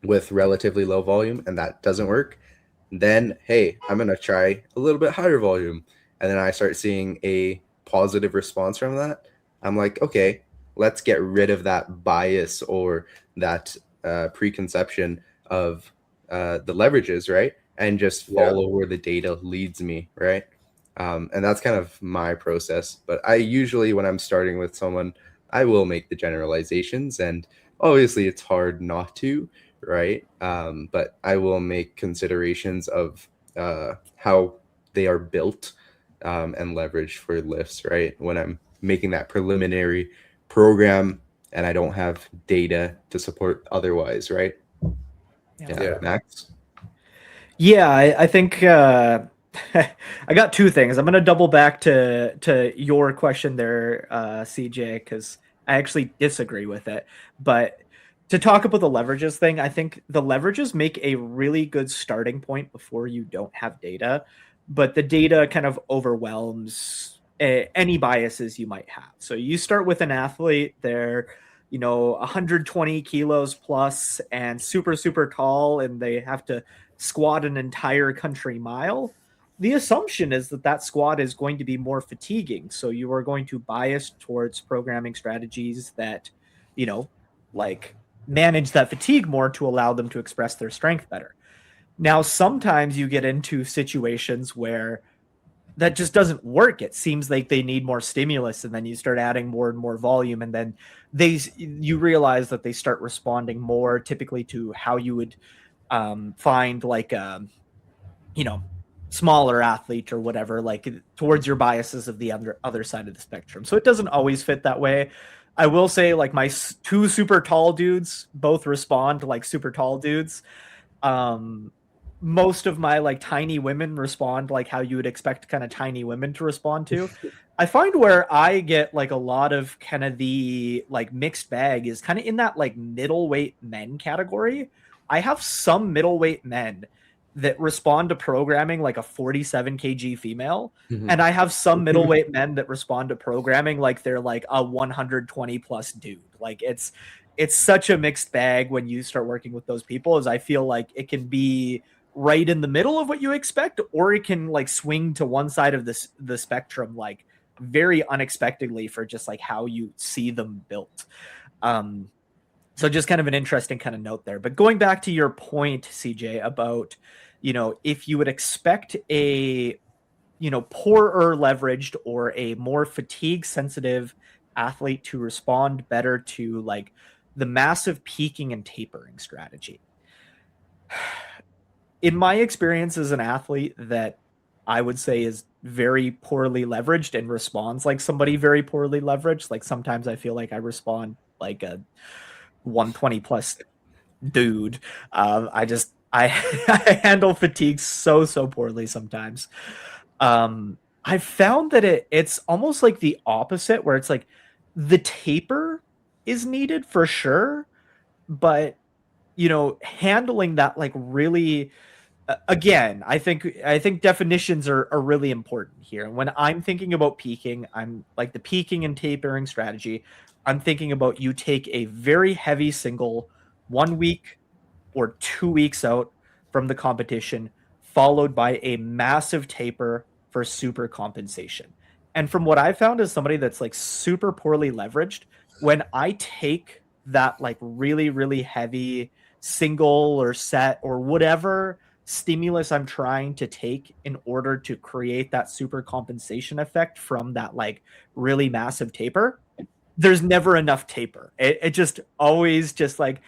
with relatively low volume and that doesn't work, then, hey, I'm going to try a little bit higher volume. And then I start seeing a positive response from that. I'm like, okay, let's get rid of that bias or that preconception of the leverages, right? And just follow where the data leads me, right? And that's kind of my process. But I usually, when I'm starting with someone, I will make the generalizations. And obviously, it's hard not to, right? But I will make considerations of how they are built and leveraged for lifts, right? When I'm making that preliminary program and I don't have data to support otherwise, right? Yeah. Max? Yeah, I think I got two things. I'm going to double back to your question there, CJ, because I actually disagree with it. But to talk about the leverages thing, I think the leverages make a really good starting point before you don't have data, but the data kind of overwhelms any biases you might have. So you start with an athlete, they're 120 kilos plus and super, super tall, and they have to squat an entire country mile. The assumption is that squat is going to be more fatiguing. So you are going to bias towards programming strategies that, like manage that fatigue more to allow them to express their strength better. Now, sometimes you get into situations where that just doesn't work. It seems like they need more stimulus, and then you start adding more and more volume, and then you realize that they start responding more typically to how you would find like smaller athlete or whatever, like towards your biases of the other side of the spectrum. So it doesn't always fit that way. I will say, like, my two super tall dudes both respond like super tall dudes. Most of my like tiny women respond like how you would expect kind of tiny women to respond to. I find where I get like a lot of kind of the like mixed bag is kind of in that like middleweight men category. I have some middleweight men that respond to programming like a 47 kg female. Mm-hmm. And I have some middleweight men that respond to programming like they're like a 120 plus dude. Like it's such a mixed bag when you start working with those people, as I feel like it can be right in the middle of what you expect, or it can like swing to one side of the spectrum, like very unexpectedly for just like how you see them built. So just kind of an interesting kind of note there. But going back to your point, CJ, about, if you would expect a, poorer leveraged or a more fatigue sensitive athlete to respond better to like the massive peaking and tapering strategy. In my experience as an athlete that I would say is very poorly leveraged and responds like somebody very poorly leveraged, like sometimes I feel like I respond like a 120 plus dude. I I handle fatigue so poorly sometimes. I found that it's almost like the opposite, where it's like the taper is needed for sure, but handling that like really, again, I think definitions are really important here. When I'm thinking about peaking, I'm like the peaking and tapering strategy. I'm thinking about you take a very heavy single 1 week or 2 weeks out from the competition, followed by a massive taper for super compensation. And from what I found as somebody that's like super poorly leveraged, when I take that like really, really heavy single or set or whatever stimulus I'm trying to take in order to create that super compensation effect from that like really massive taper, there's never enough taper. It just always just like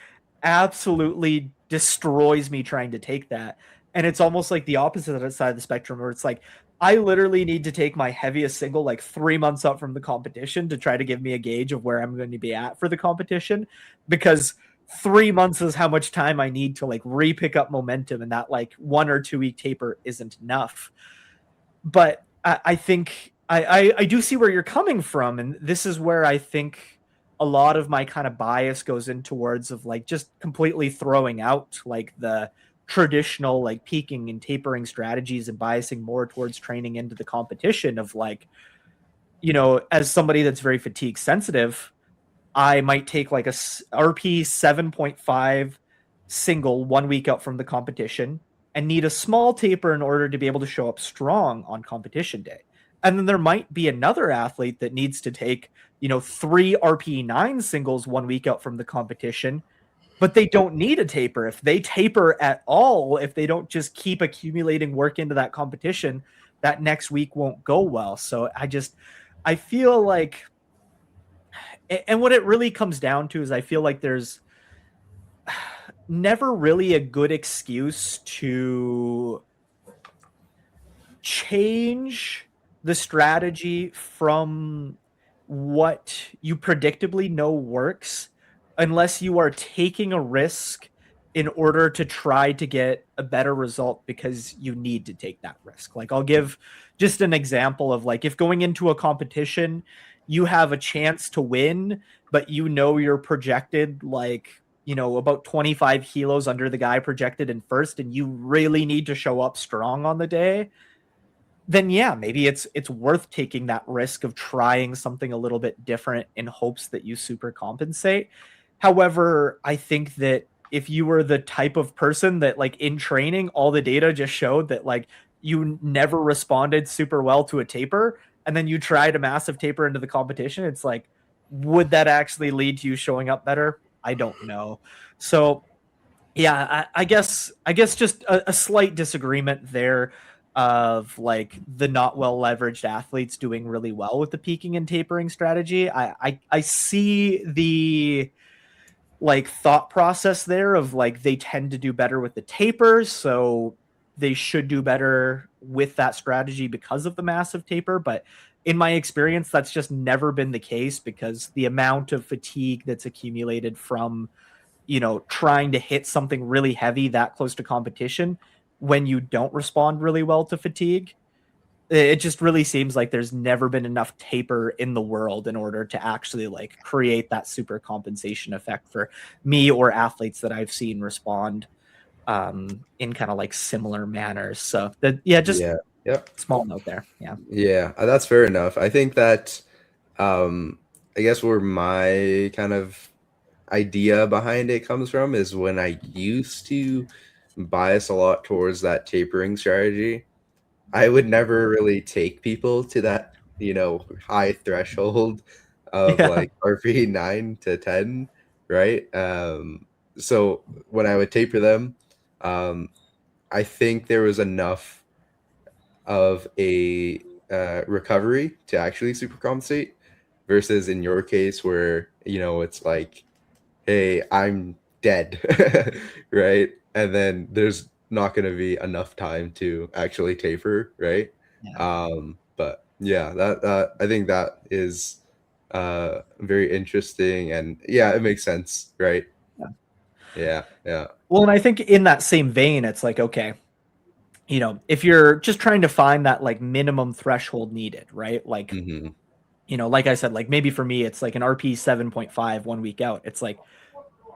absolutely destroys me trying to take that. And it's almost like the opposite side of the spectrum, where it's like I literally need to take my heaviest single like 3 months out from the competition to try to give me a gauge of where I'm going to be at for the competition, because 3 months is how much time I need to like re-pick up momentum, and that like 1 or 2 week taper isn't enough. But I think I do see where you're coming from, and this is where I think a lot of my kind of bias goes in towards of like just completely throwing out like the traditional like peaking and tapering strategies and biasing more towards training into the competition of like, as somebody that's very fatigue sensitive, I might take like a RP 7.5 single 1 week out from the competition and need a small taper in order to be able to show up strong on competition day. And then there might be another athlete that needs to take, 3 RP9 singles 1 week out from the competition, but they don't need a taper. If they taper at all, if they don't just keep accumulating work into that competition, that next week won't go well. So I feel like, and what it really comes down to is I feel like there's never really a good excuse to change the strategy from what you predictably know works, unless you are taking a risk in order to try to get a better result because you need to take that risk. Like I'll give just an example of like, if going into a competition, you have a chance to win, but you're projected like, about 25 kilos under the guy projected in first, and you really need to show up strong on the day, then yeah, maybe it's worth taking that risk of trying something a little bit different in hopes that you super compensate. However, I think that if you were the type of person that like in training, all the data just showed that like you never responded super well to a taper, and then you tried a massive taper into the competition, it's like, would that actually lead to you showing up better? I don't know. So yeah, I guess just a slight disagreement there of like the not well leveraged athletes doing really well with the peaking and tapering strategy. I see the like thought process there of like they tend to do better with the tapers, so they should do better with that strategy because of the massive taper. But in my experience, that's just never been the case, because the amount of fatigue that's accumulated from, trying to hit something really heavy that close to competition when you don't respond really well to fatigue, it just really seems like there's never been enough taper in the world in order to actually like create that super compensation effect for me or athletes that I've seen respond in kind of like similar manners. So small note there. Yeah, that's fair enough. I think that I guess where my kind of idea behind it comes from is when I used to bias a lot towards that tapering strategy, I would never really take people to that high threshold of Yeah. like RP 9 to 10, right? So when I would taper them, um, I think there was enough of a recovery to actually super compensate versus in your case where it's like, hey, I'm dead, right? And then there's not going to be enough time to actually taper, right? Yeah. But yeah, that I think that is very interesting, and yeah, it makes sense, right? Yeah. Yeah. Well, and I think in that same vein, it's like, okay, if you're just trying to find that like minimum threshold needed, right? Like, Hmm. like I said, like maybe for me, it's like an RP 7.5 1 week out. It's like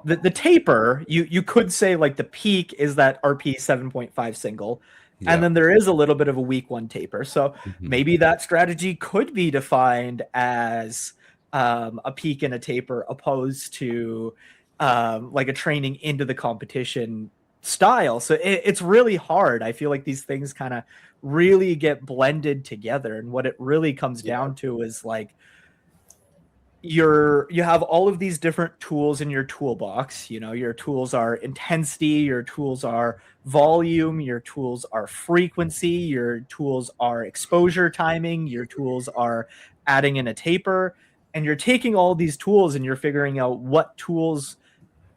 the taper, you could say like the peak is that RP 7.5 single. And Yeah. then there is a little bit of a week one taper. So Hmm. maybe that strategy could be defined as a peak and a taper opposed to like a training into the competition style. So it's really hard. I feel like these things kind of really get blended together. And what it really comes Yeah. down to is like, you have all of these different tools in your toolbox. Your tools are intensity, your tools are volume, your tools are frequency, your tools are exposure timing, your tools are adding in a taper, and you're taking all these tools and you're figuring out what tools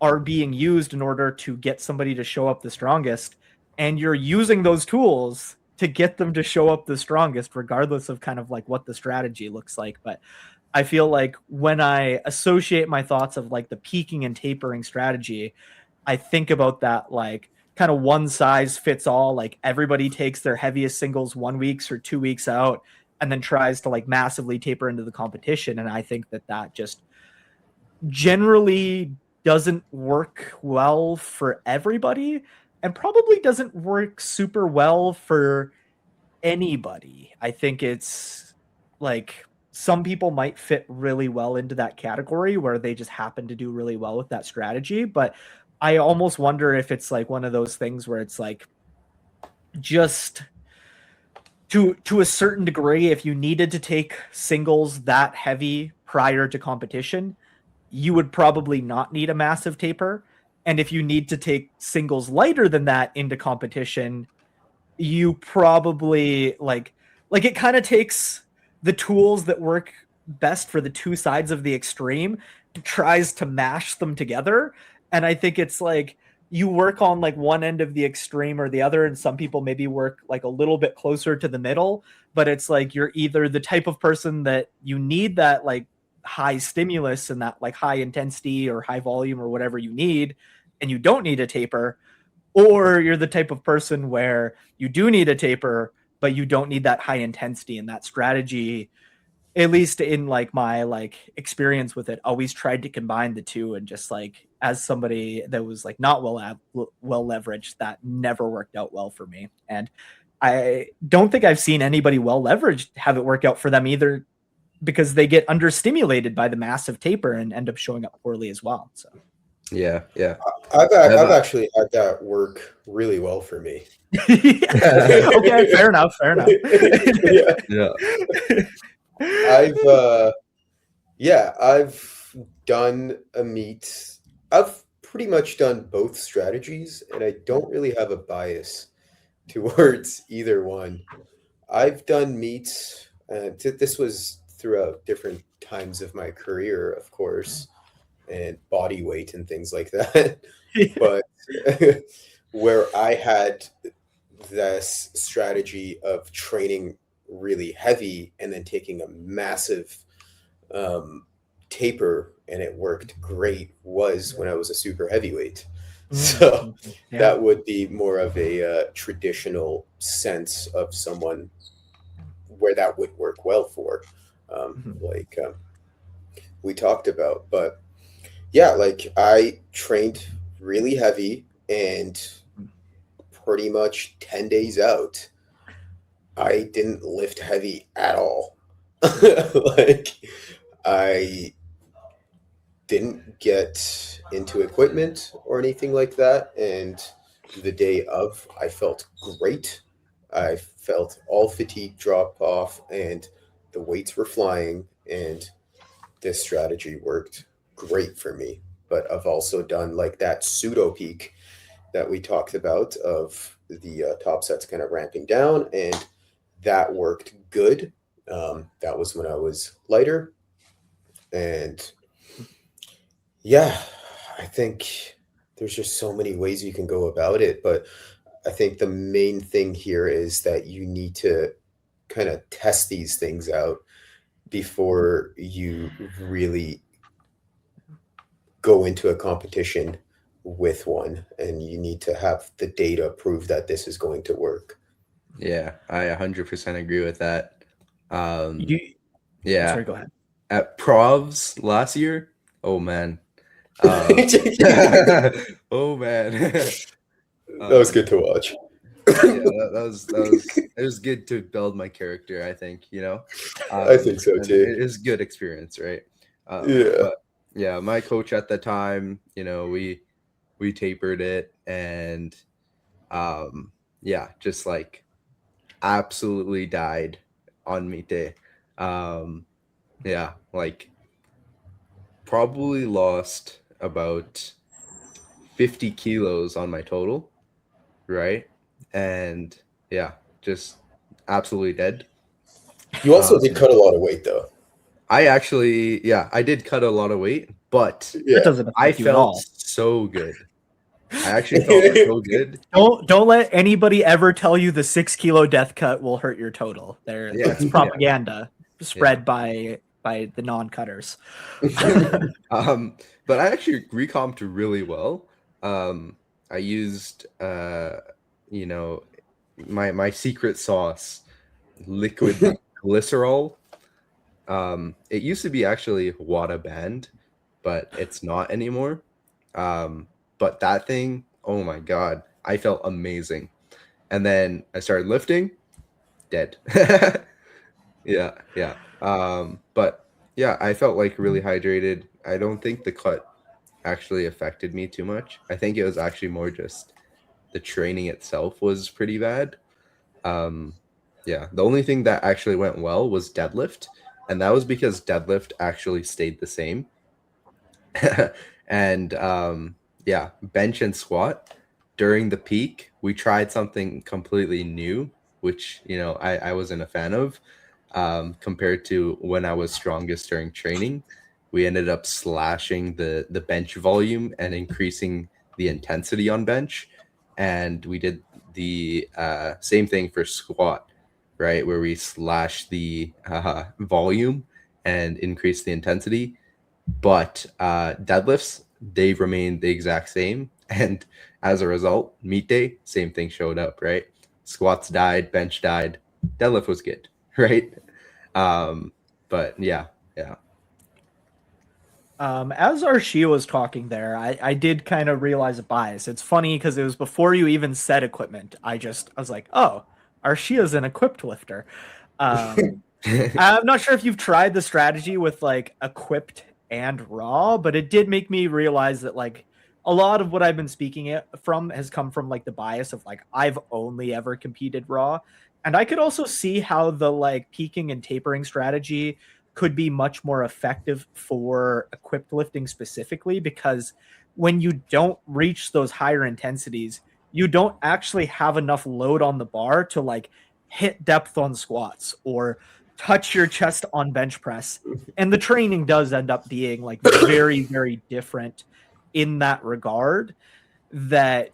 are being used in order to get somebody to show up the strongest, and you're using those tools to get them to show up the strongest regardless of kind of like what the strategy looks like. But I feel like when I associate my thoughts of like the peaking and tapering strategy, I think about that like kind of one size fits all. Like everybody takes their heaviest singles 1 week or 2 weeks out and then tries to like massively taper into the competition. And I think that just generally doesn't work well for everybody and probably doesn't work super well for anybody. I think it's like some people might fit really well into that category where they just happen to do really well with that strategy. But I almost wonder if it's like one of those things where it's like just to a certain degree, if you needed to take singles that heavy prior to competition, you would probably not need a massive taper. And if you need to take singles lighter than that into competition, you probably like it kind of takes the tools that work best for the two sides of the extreme, tries to mash them together. And I think it's like you work on like one end of the extreme or the other, and some people maybe work like a little bit closer to the middle. But it's like you're either the type of person that you need that like high stimulus and that like high intensity or high volume or whatever you need, and you don't need a taper, or you're the type of person where you do need a taper, but you don't need that high intensity. And that strategy, at least in like my like experience with it, always tried to combine the two. And just like as somebody that was like not well leveraged, that never worked out well for me. And I don't think I've seen anybody well leveraged have it work out for them either, because they get understimulated by the massive taper and end up showing up poorly as well. So Yeah. I've actually had that work really well for me. okay, fair enough. Yeah. Yeah. I've done a meet. I've pretty much done both strategies, and I don't really have a bias towards either one. I've done meets. This was throughout different times of my career, of course, and body weight and things like that. But where I had this strategy of training really heavy and then taking a massive taper, and it worked great, was when I was a super heavyweight. So Yeah. that would be more of a traditional sense of someone where that would work well for, like we talked about. But yeah, like I trained really heavy, and pretty much 10 days out, I didn't lift heavy at all. Like, I didn't get into equipment or anything like that. And the day of, I felt great. I felt all fatigue drop off, and the weights were flying, and this strategy worked great for me. But I've also done like that pseudo peak that we talked about of the top sets kind of ramping down, and that worked good. That was when I was lighter, and yeah, I think there's just so many ways you can go about it, but I think the main thing here is that you need to kind of test these things out before you really go into a competition with one, and you need to have the data prove that this is going to work. Yeah, I 100% agree with that. You, Yeah, sorry, go ahead. at Provs last year, oh man. Oh man. That was good to watch. Yeah, that was good to build my character, I think, you know. I think so and too. It is good experience, right? Yeah. But yeah, my coach at the time, you know, we tapered it, and yeah, just like absolutely died on Mite. Yeah, like probably lost about 50 kilos on my total, right? And yeah, just absolutely dead. You also did cut a lot of weight, though. I actually, yeah, I did cut a lot of weight, but Yeah. That doesn't I affect you at felt all. so good. I actually felt so good. Don't let anybody ever tell you the 6 kilo death cut will hurt your total. Yeah, It's propaganda spread by the non-cutters. But I actually recomped really well. I used you know, my secret sauce, liquid glycerol. It used to be actually WADA banned, but it's not anymore. But that thing, oh my god, I felt amazing. And then I started lifting, dead. Yeah. But yeah, I felt like really hydrated. I don't think the cut actually affected me too much. I think it was actually more just the training itself was pretty bad. Yeah, the only thing that actually went well was deadlift, and that was because deadlift actually stayed the same. And yeah, bench and squat during the peak, we tried something completely new, which, you know, I wasn't a fan of. Compared to when I was strongest during training, we ended up slashing the bench volume and increasing the intensity on bench. And we did the same thing for squat, right? Where we slash the volume and increase the intensity. But deadlifts, they remained the exact same. And as a result, meet day, same thing showed up, right? Squats died, bench died, deadlift was good, right? But yeah. As Arshia was talking there, I did kind of realize a bias. It's funny because it was before you even said equipment. I was like, oh, Arshia's an equipped lifter. I'm not sure if you've tried the strategy with like equipped and raw, but it did make me realize that like a lot of what I've been speaking it from has come from like the bias of like I've only ever competed raw. And I could also see how the like peaking and tapering strategy could be much more effective for equipped lifting specifically, because when you don't reach those higher intensities, you don't actually have enough load on the bar to like hit depth on squats or touch your chest on bench press. And the training does end up being like very, very different in that regard, that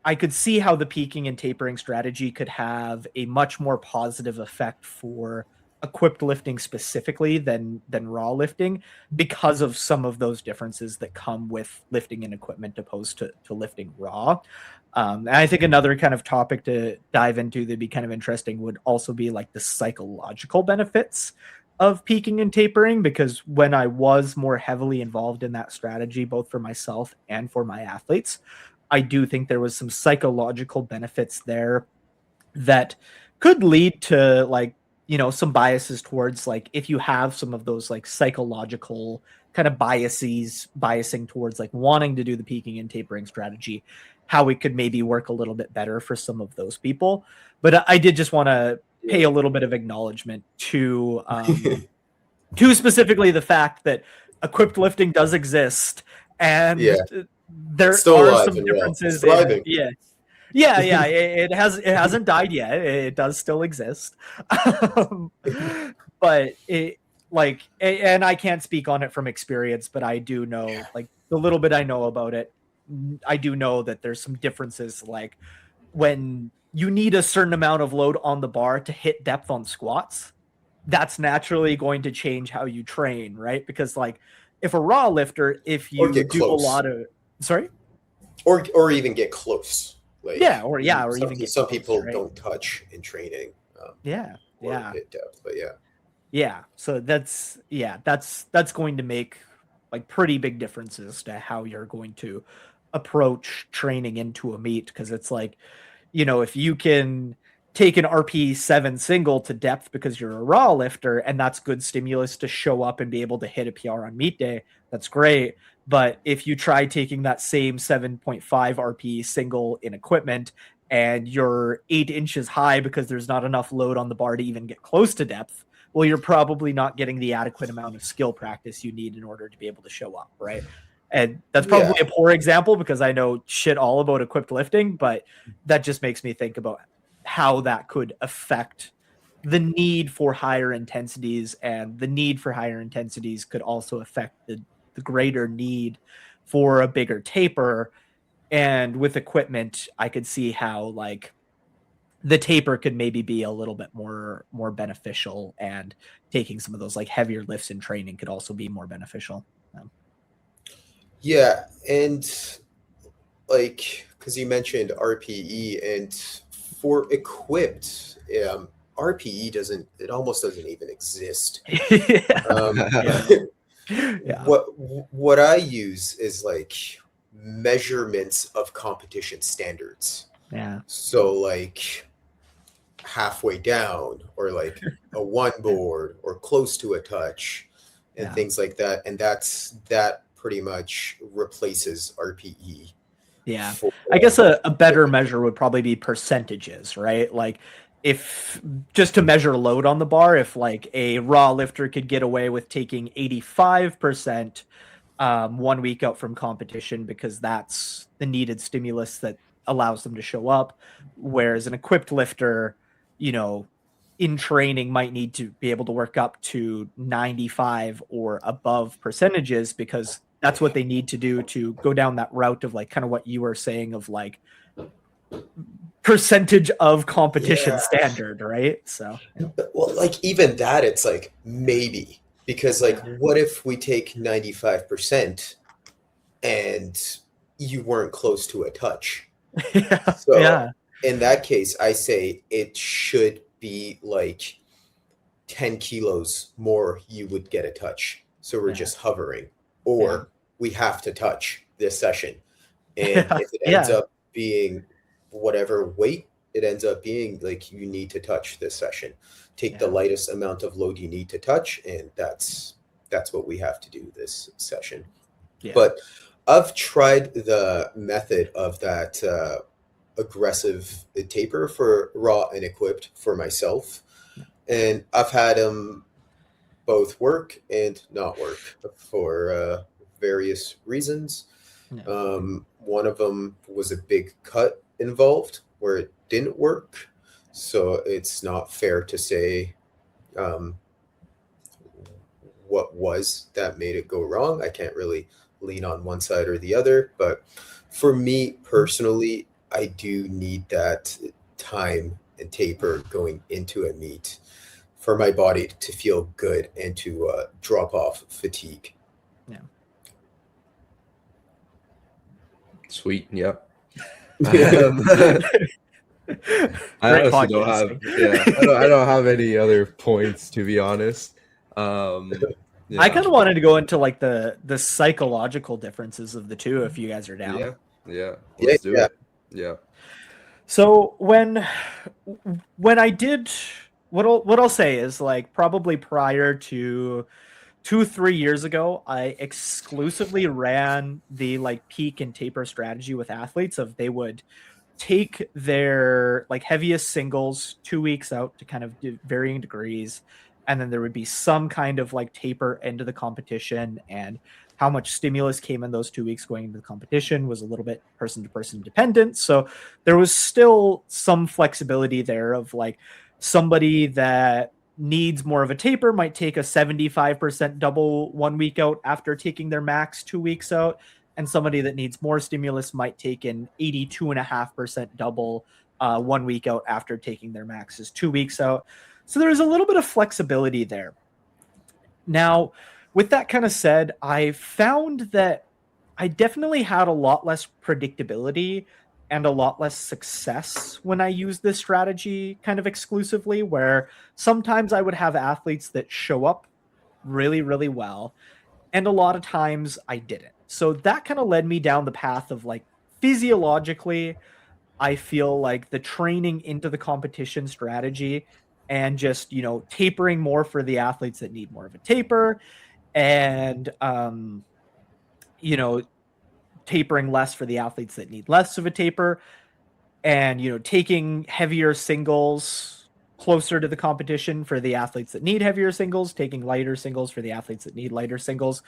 I could see how the peaking and tapering strategy could have a much more positive effect for equipped lifting specifically than raw lifting, because of some of those differences that come with lifting in equipment opposed to lifting raw. And I think another kind of topic to dive into that'd be kind of interesting would also be like the psychological benefits of peaking and tapering, because when I was more heavily involved in that strategy, both for myself and for my athletes, I do think there was some psychological benefits there that could lead to like, you know, some biases towards like if you have some of those like psychological kind of biasing towards like wanting to do the peaking and tapering strategy, how it could maybe work a little bit better for some of those people. But I did just want to pay a little bit of acknowledgement to specifically the fact that equipped lifting does exist, and Yeah. there It's still are alive some and well. differences. It's thriving. It hasn't died yet. It does still exist, but and I can't speak on it from experience, but I do know, like, the little bit I know about it, I do know that there's some differences, like when you need a certain amount of load on the bar to hit depth on squats, that's naturally going to change how you train, right? Because, like, if a raw lifter, if Or you get do close. a lot of, sorry, or even get close. Like, or some, even get some close, people right? don't touch in training. Or hit depth, but So that's going to make, like, pretty big differences to how you're going to approach training into a meet, because it's like, if you can take an RP7 single to depth because you're a raw lifter, and that's good stimulus to show up and be able to hit a PR on meet day, that's great. But if you try taking that same 7.5 RP single in equipment and you're 8 inches high because there's not enough load on the bar to even get close to depth, well, you're probably not getting the adequate amount of skill practice you need in order to be able to show up, right? And that's probably a poor example because I know shit all about equipped lifting, but that just makes me think about how that could affect the need for higher intensities, and the need for higher intensities could also affect the greater need for a bigger taper. And with equipment, I could see how, like, the taper could maybe be a little bit more beneficial, and taking some of those, like, heavier lifts in training could also be more beneficial. Yeah, and like, because you mentioned RPE, and for equipped, RPE almost doesn't even exist. What I use is, like, measurements of competition standards. Yeah. So, like, halfway down, or like a one board, or close to a touch, and things like that. And that pretty much replaces RPE. Yeah. I guess a better measure would probably be percentages, right? Like, if just to measure load on the bar, if, like, a raw lifter could get away with taking 85% 1 week out from competition because that's the needed stimulus that allows them to show up, whereas an equipped lifter, in training might need to be able to work up to 95 or above percentages, because that's what they need to do to go down that route of, like, kind of what you were saying of, like, percentage of competition standard, right? So, well, like, even that, it's like, maybe, because, like, what if we take 95% and you weren't close to a touch? In that case, I say it should be like 10 kilos more you would get a touch. So we're just hovering, or we have to touch this session. And if it ends up being whatever weight, it ends up being, like, you need to touch this session. Take the lightest amount of load you need to touch, and that's what we have to do this session. But I've tried the method of that aggressive taper for raw and equipped for myself, and I've had them both work and not work for various reasons. One of them was a big cut involved where it didn't work, so it's not fair to say what was that made it go wrong. I can't really lean on one side or the other, but for me personally, I do need that time and taper going into a meet for my body to feel good and to drop off fatigue. Sweet. Yep. I honestly don't have. I don't have any other points, to be honest. I kind of wanted to go into, like, the psychological differences of the two, if you guys are down. Let's do it. Yeah. So when I did, what I'll say is, like, probably prior to 2-3 years ago, I exclusively ran the, like, peak and taper strategy with athletes of they would take their like heaviest singles 2 weeks out to kind of varying degrees, and then there would be some kind of like taper into the competition, and how much stimulus came in those 2 weeks going into the competition was a little bit person to person dependent. So there was still some flexibility there of like somebody that needs more of a taper might take a 75% double 1 week out after taking their max 2 weeks out, and somebody that needs more stimulus might take an 82.5% double 1 week out after taking their maxes 2 weeks out. So there's a little bit of flexibility there. Now, with that kind of said, I found that I definitely had a lot less predictability and a lot less success when I used this strategy kind of exclusively, where sometimes I would have athletes that show up really, really well, and a lot of times I didn't. So that kind of led me down the path of like physiologically, I feel like the training into the competition strategy and just, tapering more for the athletes that need more of a taper, and, tapering less for the athletes that need less of a taper, and, taking heavier singles closer to the competition for the athletes that need heavier singles, taking lighter singles for the athletes that need lighter singles.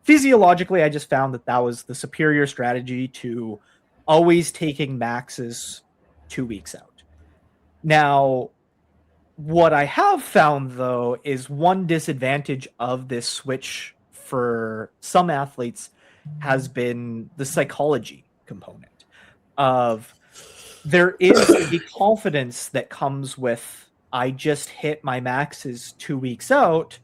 Physiologically, I just found that was the superior strategy to always taking maxes 2 weeks out. Now, what I have found, though, is one disadvantage of this switch for some athletes has been the psychology component of there is the confidence that comes with I just hit my maxes 2 weeks out,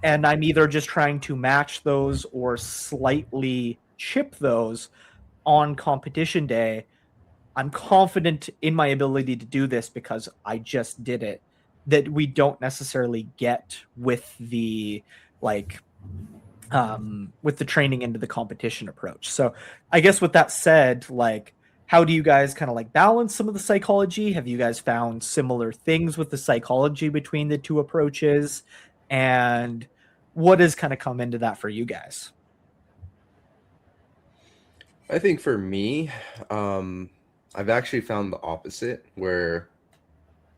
and I'm either just trying to match those or slightly chip those on competition day. I'm confident in my ability to do this because I just did it, that we don't necessarily get with the with the training into the competition approach. So I guess with that said, like, how do you guys kind of like balance some of the psychology? Have you guys found similar things with the psychology between the two approaches? And what has kind of come into that for you guys? I think for me, I've actually found the opposite, where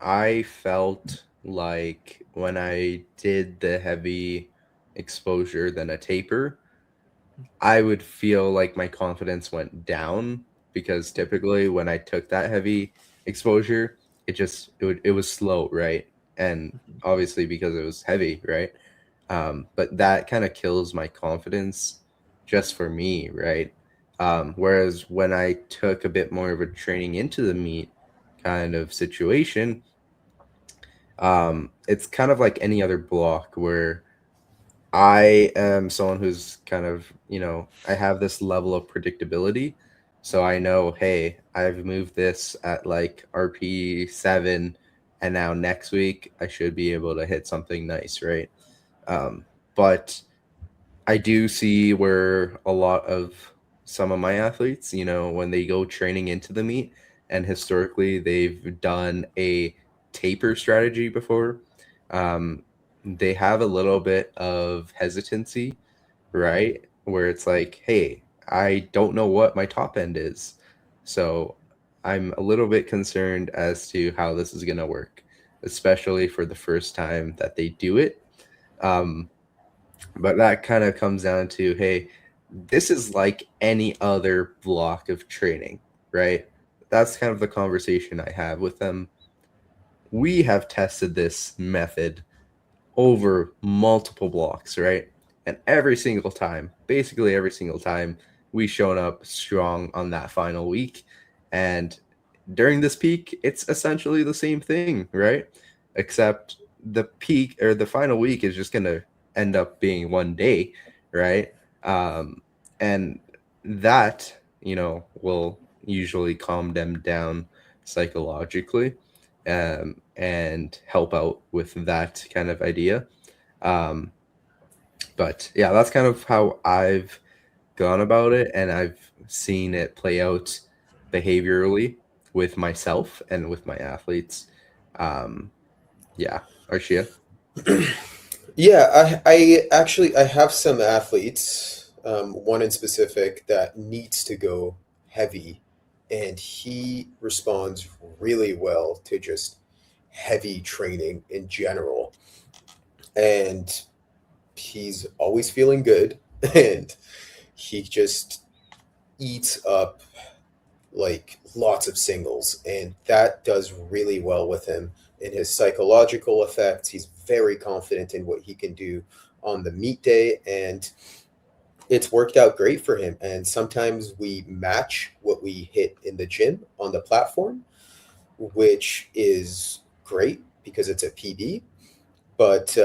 I felt like when I did the heavy exposure than a taper, I would feel like my confidence went down, because typically when I took that heavy exposure, it was slow, right? And obviously because it was heavy, right? But that kind of kills my confidence just for me, right? Whereas when I took a bit more of a training into the meet kind of situation, it's kind of like any other block where I am someone who's kind of, I have this level of predictability. So I know, hey, I've moved this at like RP 7, and now next week I should be able to hit something nice, right? But I do see where a lot of some of my athletes, when they go training into the meet, and historically they've done a taper strategy before, they have a little bit of hesitancy, right? Where it's like, hey, I don't know what my top end is. So I'm a little bit concerned as to how this is going to work, especially for the first time that they do it. But that kind of comes down to, hey, this is like any other block of training, right? That's kind of the conversation I have with them. We have tested this method over multiple blocks, right? And every single time, basically every single time, we've shown up strong on that final week. And during this peak, it's essentially the same thing, right? Except the peak or the final week is just going to end up being one day, right? And that, will usually calm them down psychologically, and help out with that kind of idea. But yeah, that's kind of how I've gone about it, and I've seen it play out behaviorally with myself and with my athletes. Yeah, Arshia. Yeah, I have some athletes, one in specific that needs to go heavy and he responds really well to just heavy training in general. And he's always feeling good, and he just eats up like lots of singles, and that does really well with him in his psychological effects. He's very confident in what he can do on the meet day, and it's worked out great for him. And sometimes we match what we hit in the gym on the platform, which is great because it's a PB. But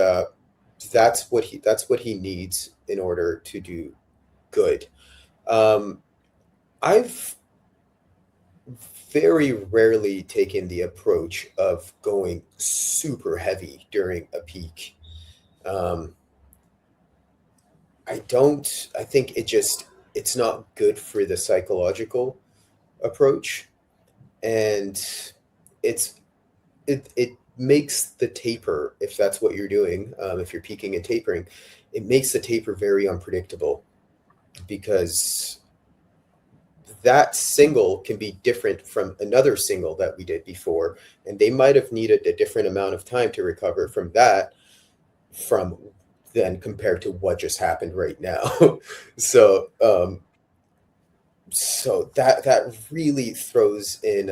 that's what he needs in order to do good. Um, I've very rarely taken the approach of going super heavy during a peak. Um, I don't. I think it's not good for the psychological approach, and it's it makes the taper, if that's what you're doing, if you're peaking and tapering, it makes the taper very unpredictable because that single can be different from another single that we did before, and they might have needed a different amount of time to recover from that from then compared to what just happened right now. so so that really throws in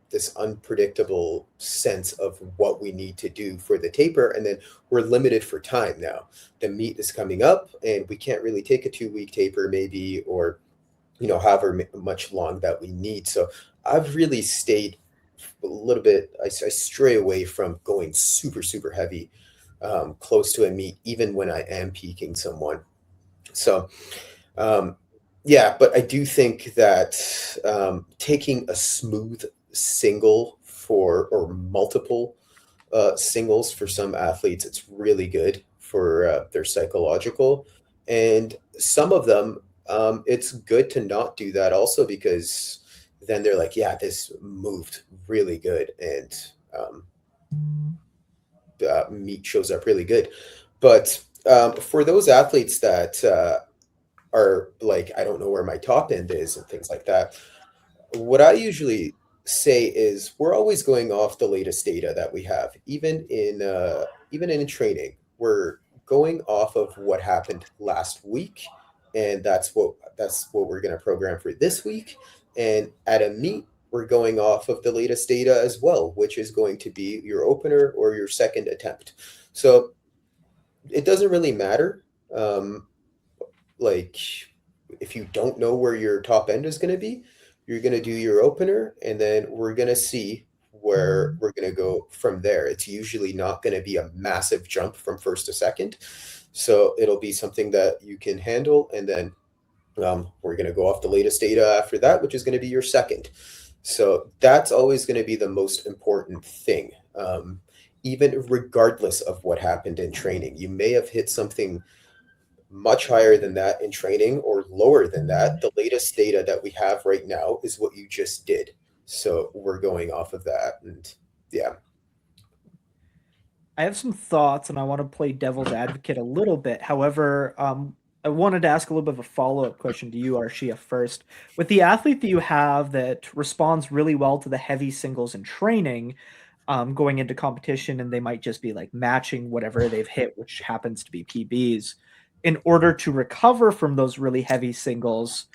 this unpredictable sense of what we need to do for the taper, and then we're limited for time now. The meet is coming up, and we can't really take a 2 week taper, maybe, or however much long that we need. So I've really stayed a little bit. I stray away from going super super heavy close to a meet, even when I am peaking someone. So um, yeah, but I do think that taking a smooth single for or multiple singles for some athletes, it's really good for their psychological. And some of them, it's good to not do that also because then they're like, yeah, this moved really good, and um, the meat shows up really good. But for those athletes that are like, I don't know where my top end is and things like that, what I usually say is we're always going off the latest data that we have, even in training. We're going off of what happened last week, and that's what we're going to program for this week. And at a meet, we're going off of the latest data as well, which is going to be your opener or your second attempt. So it doesn't really matter. Um, like if you don't know where your top end is going to be, you're going to do your opener, and then we're going to see where we're going to go from there. It's usually not going to be a massive jump from first to second, so it'll be something that you can handle, and then we're going to go off the latest data after that, which is going to be your second. So that's always going to be the most important thing, even regardless of what happened in training. You may have hit something much higher than that in training or lower than that. The latest data that we have right now is what you just did. So we're going off of that. And yeah. I have some thoughts and I want to play devil's advocate a little bit. However, I wanted to ask a little bit of a follow-up question to you, Arshia, first. With the athlete that you have that responds really well to the heavy singles in training, going into competition, and they might just be like matching whatever they've hit, which happens to be PBs. In order to recover from those really heavy singles,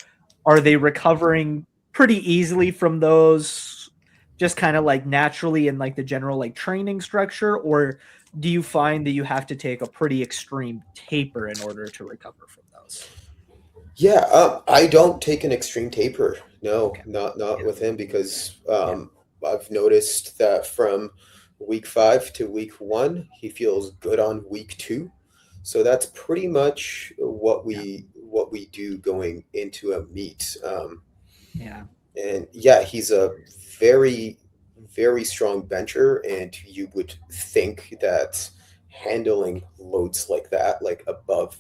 are they recovering pretty easily from those just kind of like naturally in like the general like training structure, or do you find that you have to take a pretty extreme taper in order to recover from those? Yeah, I don't take an extreme taper. No, Okay. not Yeah. with him because Yeah. I've noticed that from week 5 to week 1, he feels good on week 2. So that's pretty much Yeah. what we do going into a meet. Yeah. And yeah, he's a very, very strong bencher, and you would think that handling loads like that, like above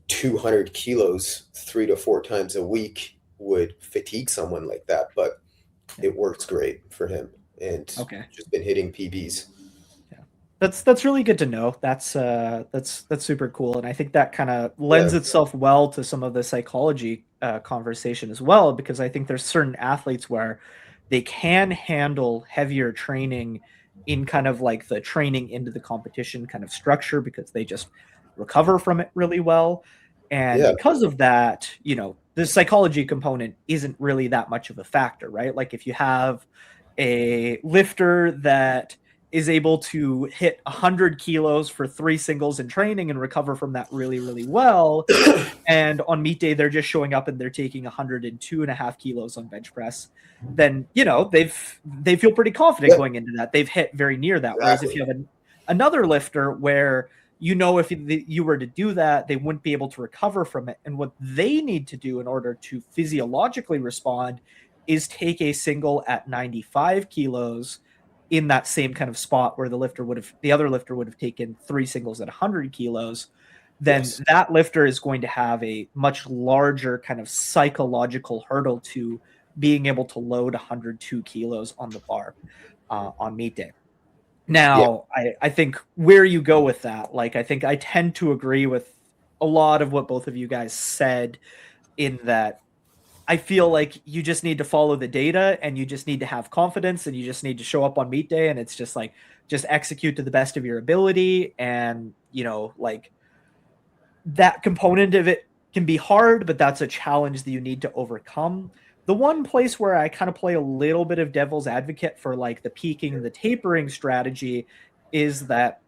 200 kilos 3 to 4 times a week, would fatigue someone like that. But Yeah. it works great for him, and Okay. just been hitting PBs. Yeah. That's really good to know. That's super cool. And I think that kind of lends Yeah. itself well to some of the psychology conversation as well, because I think there's certain athletes where they can handle heavier training in kind of like the training into the competition kind of structure because they just recover from it really well. And Yeah. because of that, the psychology component isn't really that much of a factor, right? Like if you have a lifter that is able to hit 100 kilos for 3 singles in training and recover from that really, really well, and on meet day they're just showing up and they're taking 102.5 kilos on bench press, then they feel pretty confident Yeah. going into that. They've hit very near that. Whereas if you have another lifter where if you were to do that, they wouldn't be able to recover from it. And what they need to do in order to physiologically respond is take a single at 95 kilos in that same kind of spot where the other lifter would have taken 3 singles at 100 kilos. Then Yes. that lifter is going to have a much larger kind of psychological hurdle to being able to load 102 kilos on the bar on meet day. Now, I think where you go with that, like, I think I tend to agree with a lot of what both of you guys said, in that I feel like you just need to follow the data and you just need to have confidence and you just need to show up on meet day, and it's just like, just execute to the best of your ability. And, like, that component of it can be hard, but that's a challenge that you need to overcome. The one place where I kind of play a little bit of devil's advocate for like the peaking and the tapering strategy is that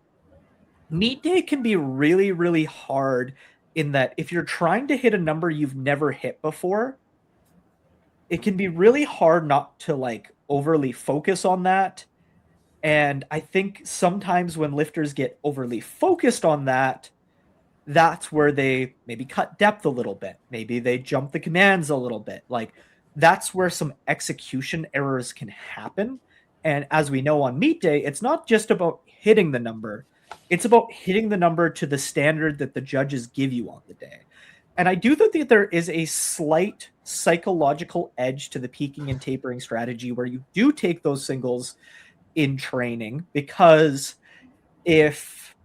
meet day can be really, really hard, in that if you're trying to hit a number you've never hit before, it can be really hard not to like overly focus on that. And I think sometimes when lifters get overly focused on that, that's where they maybe cut depth a little bit. Maybe they jump the commands a little bit. Like, that's where some execution errors can happen. And as we know on meet day, it's not just about hitting the number. It's about hitting the number to the standard that the judges give you on the day. And I do think that there is a slight psychological edge to the peaking and tapering strategy where you do take those singles in training, because if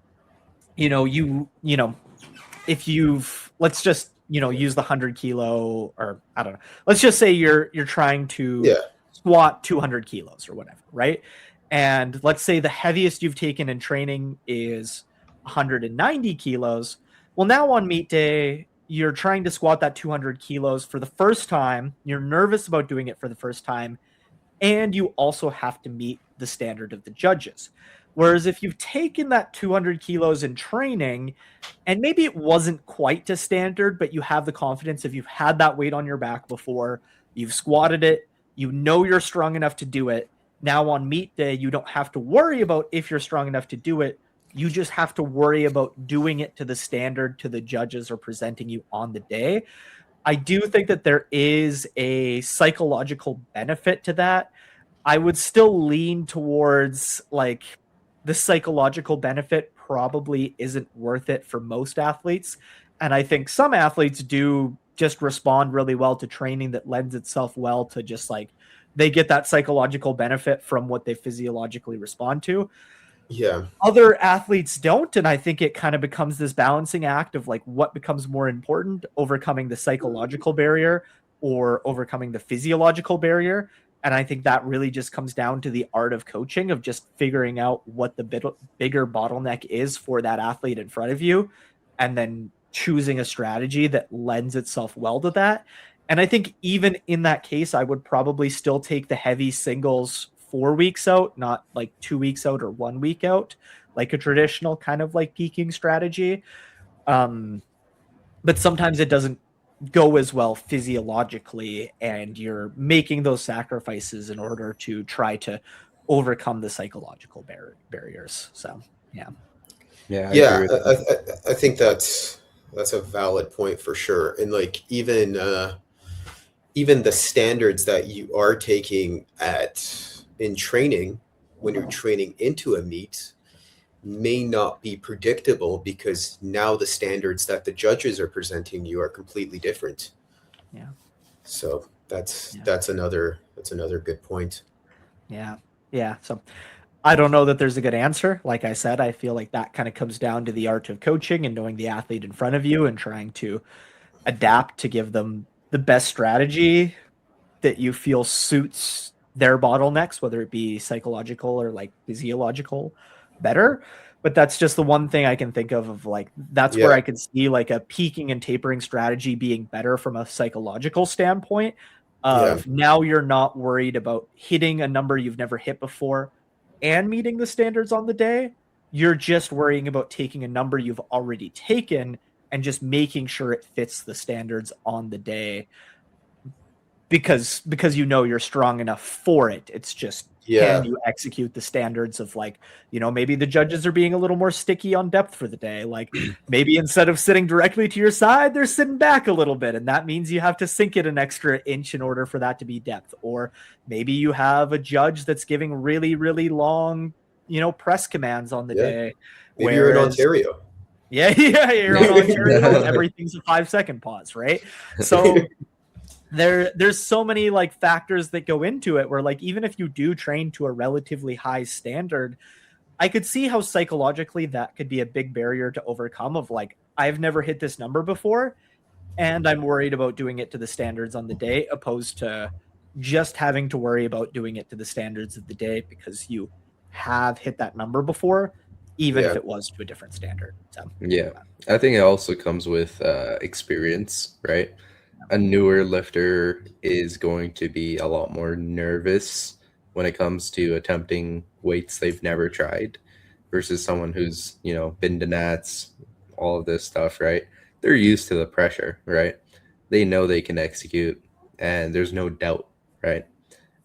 if you've, let's just use the 100 kilo, or I don't know, let's just say you're trying to squat 200 kilos or whatever, right? And let's say the heaviest you've taken in training is 190 kilos. Well, now on meet day, you're trying to squat that 200 kilos for the first time. You're nervous about doing it for the first time, and you also have to meet the standard of the judges. Whereas if you've taken that 200 kilos in training and maybe it wasn't quite to standard, but you have the confidence, if you've had that weight on your back before, you've squatted it, you're strong enough to do it. Now on meet day, you don't have to worry about if you're strong enough to do it. You just have to worry about doing it to the standard to the judges are presenting you on the day. I do think that there is a psychological benefit to that. I would still lean towards like the psychological benefit probably isn't worth it for most athletes. And I think some athletes do just respond really well to training that lends itself well to just like, they get that psychological benefit from what they physiologically respond to. Yeah. Other athletes don't. And I think it kind of becomes this balancing act of like, what becomes more important, overcoming the psychological barrier or overcoming the physiological barrier. And I think that really just comes down to the art of coaching, of just figuring out what the bigger bottleneck is for that athlete in front of you, and then choosing a strategy that lends itself well to that. And I think even in that case, I would probably still take the heavy singles 4 weeks out, not like 2 weeks out or 1 week out, like a traditional kind of like peaking strategy. But sometimes it doesn't go as well physiologically, and you're making those sacrifices in order to try to overcome the psychological barriers. So I think that's a valid point for sure. And like even the standards that you are taking in training when you're training into a meet may not be predictable, because now the standards that the judges are presenting you are completely different. Yeah. So that's another good point. Yeah. Yeah. So I don't know that there's a good answer. Like I said, I feel like that kind of comes down to the art of coaching and knowing the athlete in front of you and trying to adapt to give them the best strategy that you feel suits their bottlenecks, whether it be psychological or like physiological, better. But that's just the one thing I can think of like that's where Yeah. I could see like a peaking and tapering strategy being better from a psychological standpoint. Of now you're not worried about hitting a number you've never hit before and meeting the standards on the day. You're just worrying about taking a number you've already taken and just making sure it fits the standards on the day because you know you're strong enough for it. It's just can you execute the standards of like, you know, maybe the judges are being a little more sticky on depth for the day. Like maybe instead of sitting directly to your side, they're sitting back a little bit. And that means you have to sink it an extra inch in order for that to be depth. Or maybe you have a judge that's giving really, really long, you know, press commands on the day. Maybe you're in Ontario. Yeah, you're on Ontario. Everything's a 5-second pause, right? So there's so many like factors that go into it where like even if you do train to a relatively high standard, I could see how psychologically that could be a big barrier to overcome of like I've never hit this number before and I'm worried about doing it to the standards on the day opposed to just having to worry about doing it to the standards of the day because you have hit that number before even if it was to a different standard. So yeah, I think it also comes with experience, right? A newer lifter is going to be a lot more nervous when it comes to attempting weights they've never tried versus someone who's, you know, been to Nats, all of this stuff, right? They're used to the pressure, right? They know they can execute and there's no doubt, right?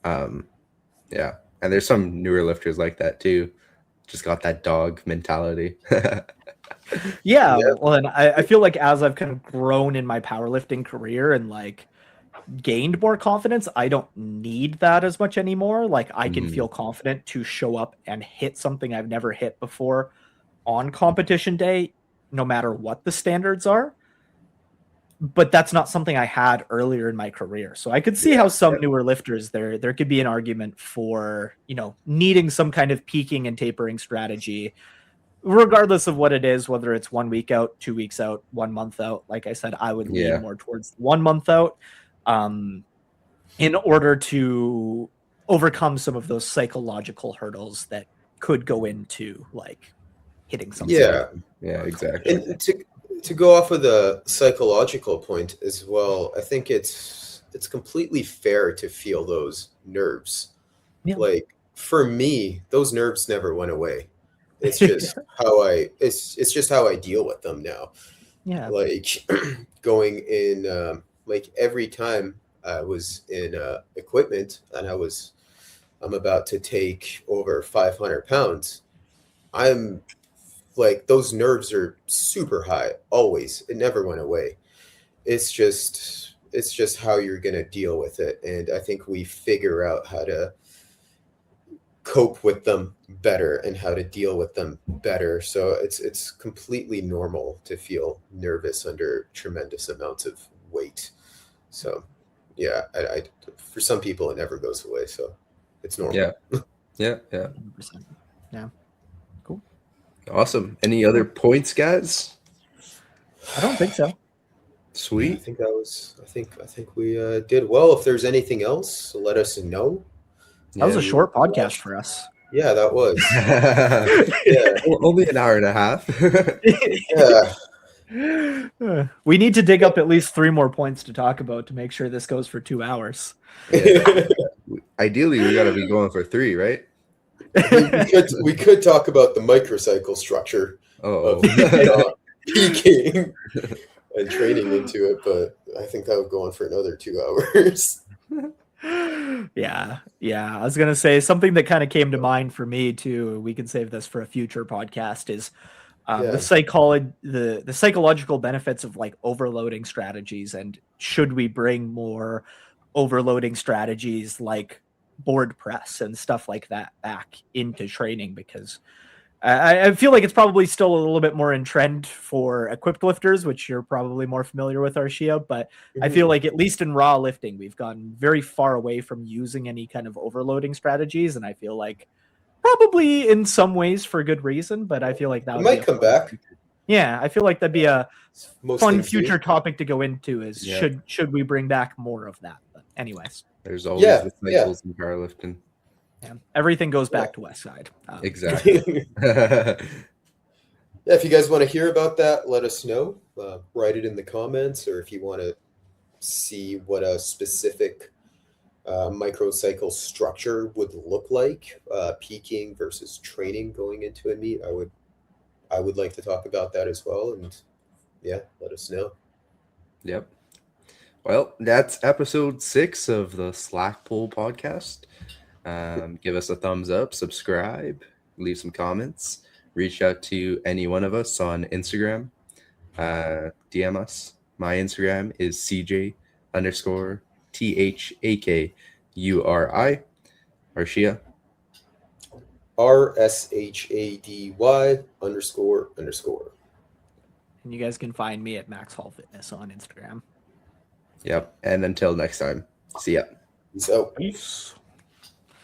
Yeah. And there's some newer lifters like that too. Just got that dog mentality. Yeah, well, and I feel like as I've kind of grown in my powerlifting career and like gained more confidence, I don't need that as much anymore. Like I can feel confident to show up and hit something I've never hit before on competition day, no matter what the standards are. But that's not something I had earlier in my career. So I could see how some newer lifters there could be an argument for, you know, needing some kind of peaking and tapering strategy regardless of what it is, whether it's 1 week out, 2 weeks out, 1 month out. Like I said, I would lean more towards 1 month out in order to overcome some of those psychological hurdles that could go into like hitting something. Yeah, exactly. And to go off of the psychological point as well, I think it's completely fair to feel those nerves. Yeah. Like for me, those nerves never went away. It's just it's just how I deal with them now. Yeah. Like going in, like every time I was in equipment and I'm about to take over 500 pounds, I'm like, those nerves are super high always. It never went away. It's just how you're going to deal with it. And I think we figure out how to cope with them better and how to deal with them better. So it's completely normal to feel nervous under tremendous amounts of weight. So yeah, I for some people it never goes away. So it's normal. Yeah. 100%. Yeah. Cool. Awesome. Any other points, guys? I don't think so. Sweet. I think we did well. If there's anything else, let us know. That was a short podcast for us. Yeah, that was. Only an hour and a half. Yeah. We need to dig up at least 3 more points to talk about to make sure this goes for 2 hours. Yeah. Ideally, we got to be going for 3, right? we could talk about the microcycle structure of peaking and training into it, but I think that would go on for another 2 hours. Yeah. I was gonna say something that kind of came to mind for me too. We can save this for a future podcast. Is the psychological benefits of like overloading strategies, and should we bring more overloading strategies like board press and stuff like that back into training? Because I feel like it's probably still a little bit more in trend for equipped lifters, which you're probably more familiar with, Arshia. But I feel like at least in raw lifting, we've gotten very far away from using any kind of overloading strategies. And I feel like probably in some ways for good reason, but I feel like that might come back. Yeah, I feel like that'd be a Most fun things do. future topic to go into. Is Yeah. should we bring back more of that? But anyways, There's always Yeah, the yeah. cycles in powerlifting. yeah, everything goes back to West Side. Exactly. Yeah, if you guys want to hear about that, let us know. Write it in the comments, or if you want to see what a specific microcycle structure would look like, peaking versus training going into a meet, I would like to talk about that as well. And yeah, let us know. Yep. Well, that's episode 6 of the Slackpool podcast. Give us a thumbs up, subscribe, leave some comments, reach out to any one of us on Instagram, DM us. My Instagram is CJ_THAKURI. Arshia. RSHADY__. And you guys can find me at Max Hall Fitness on Instagram. Yep. And until next time, see ya. So. Peace.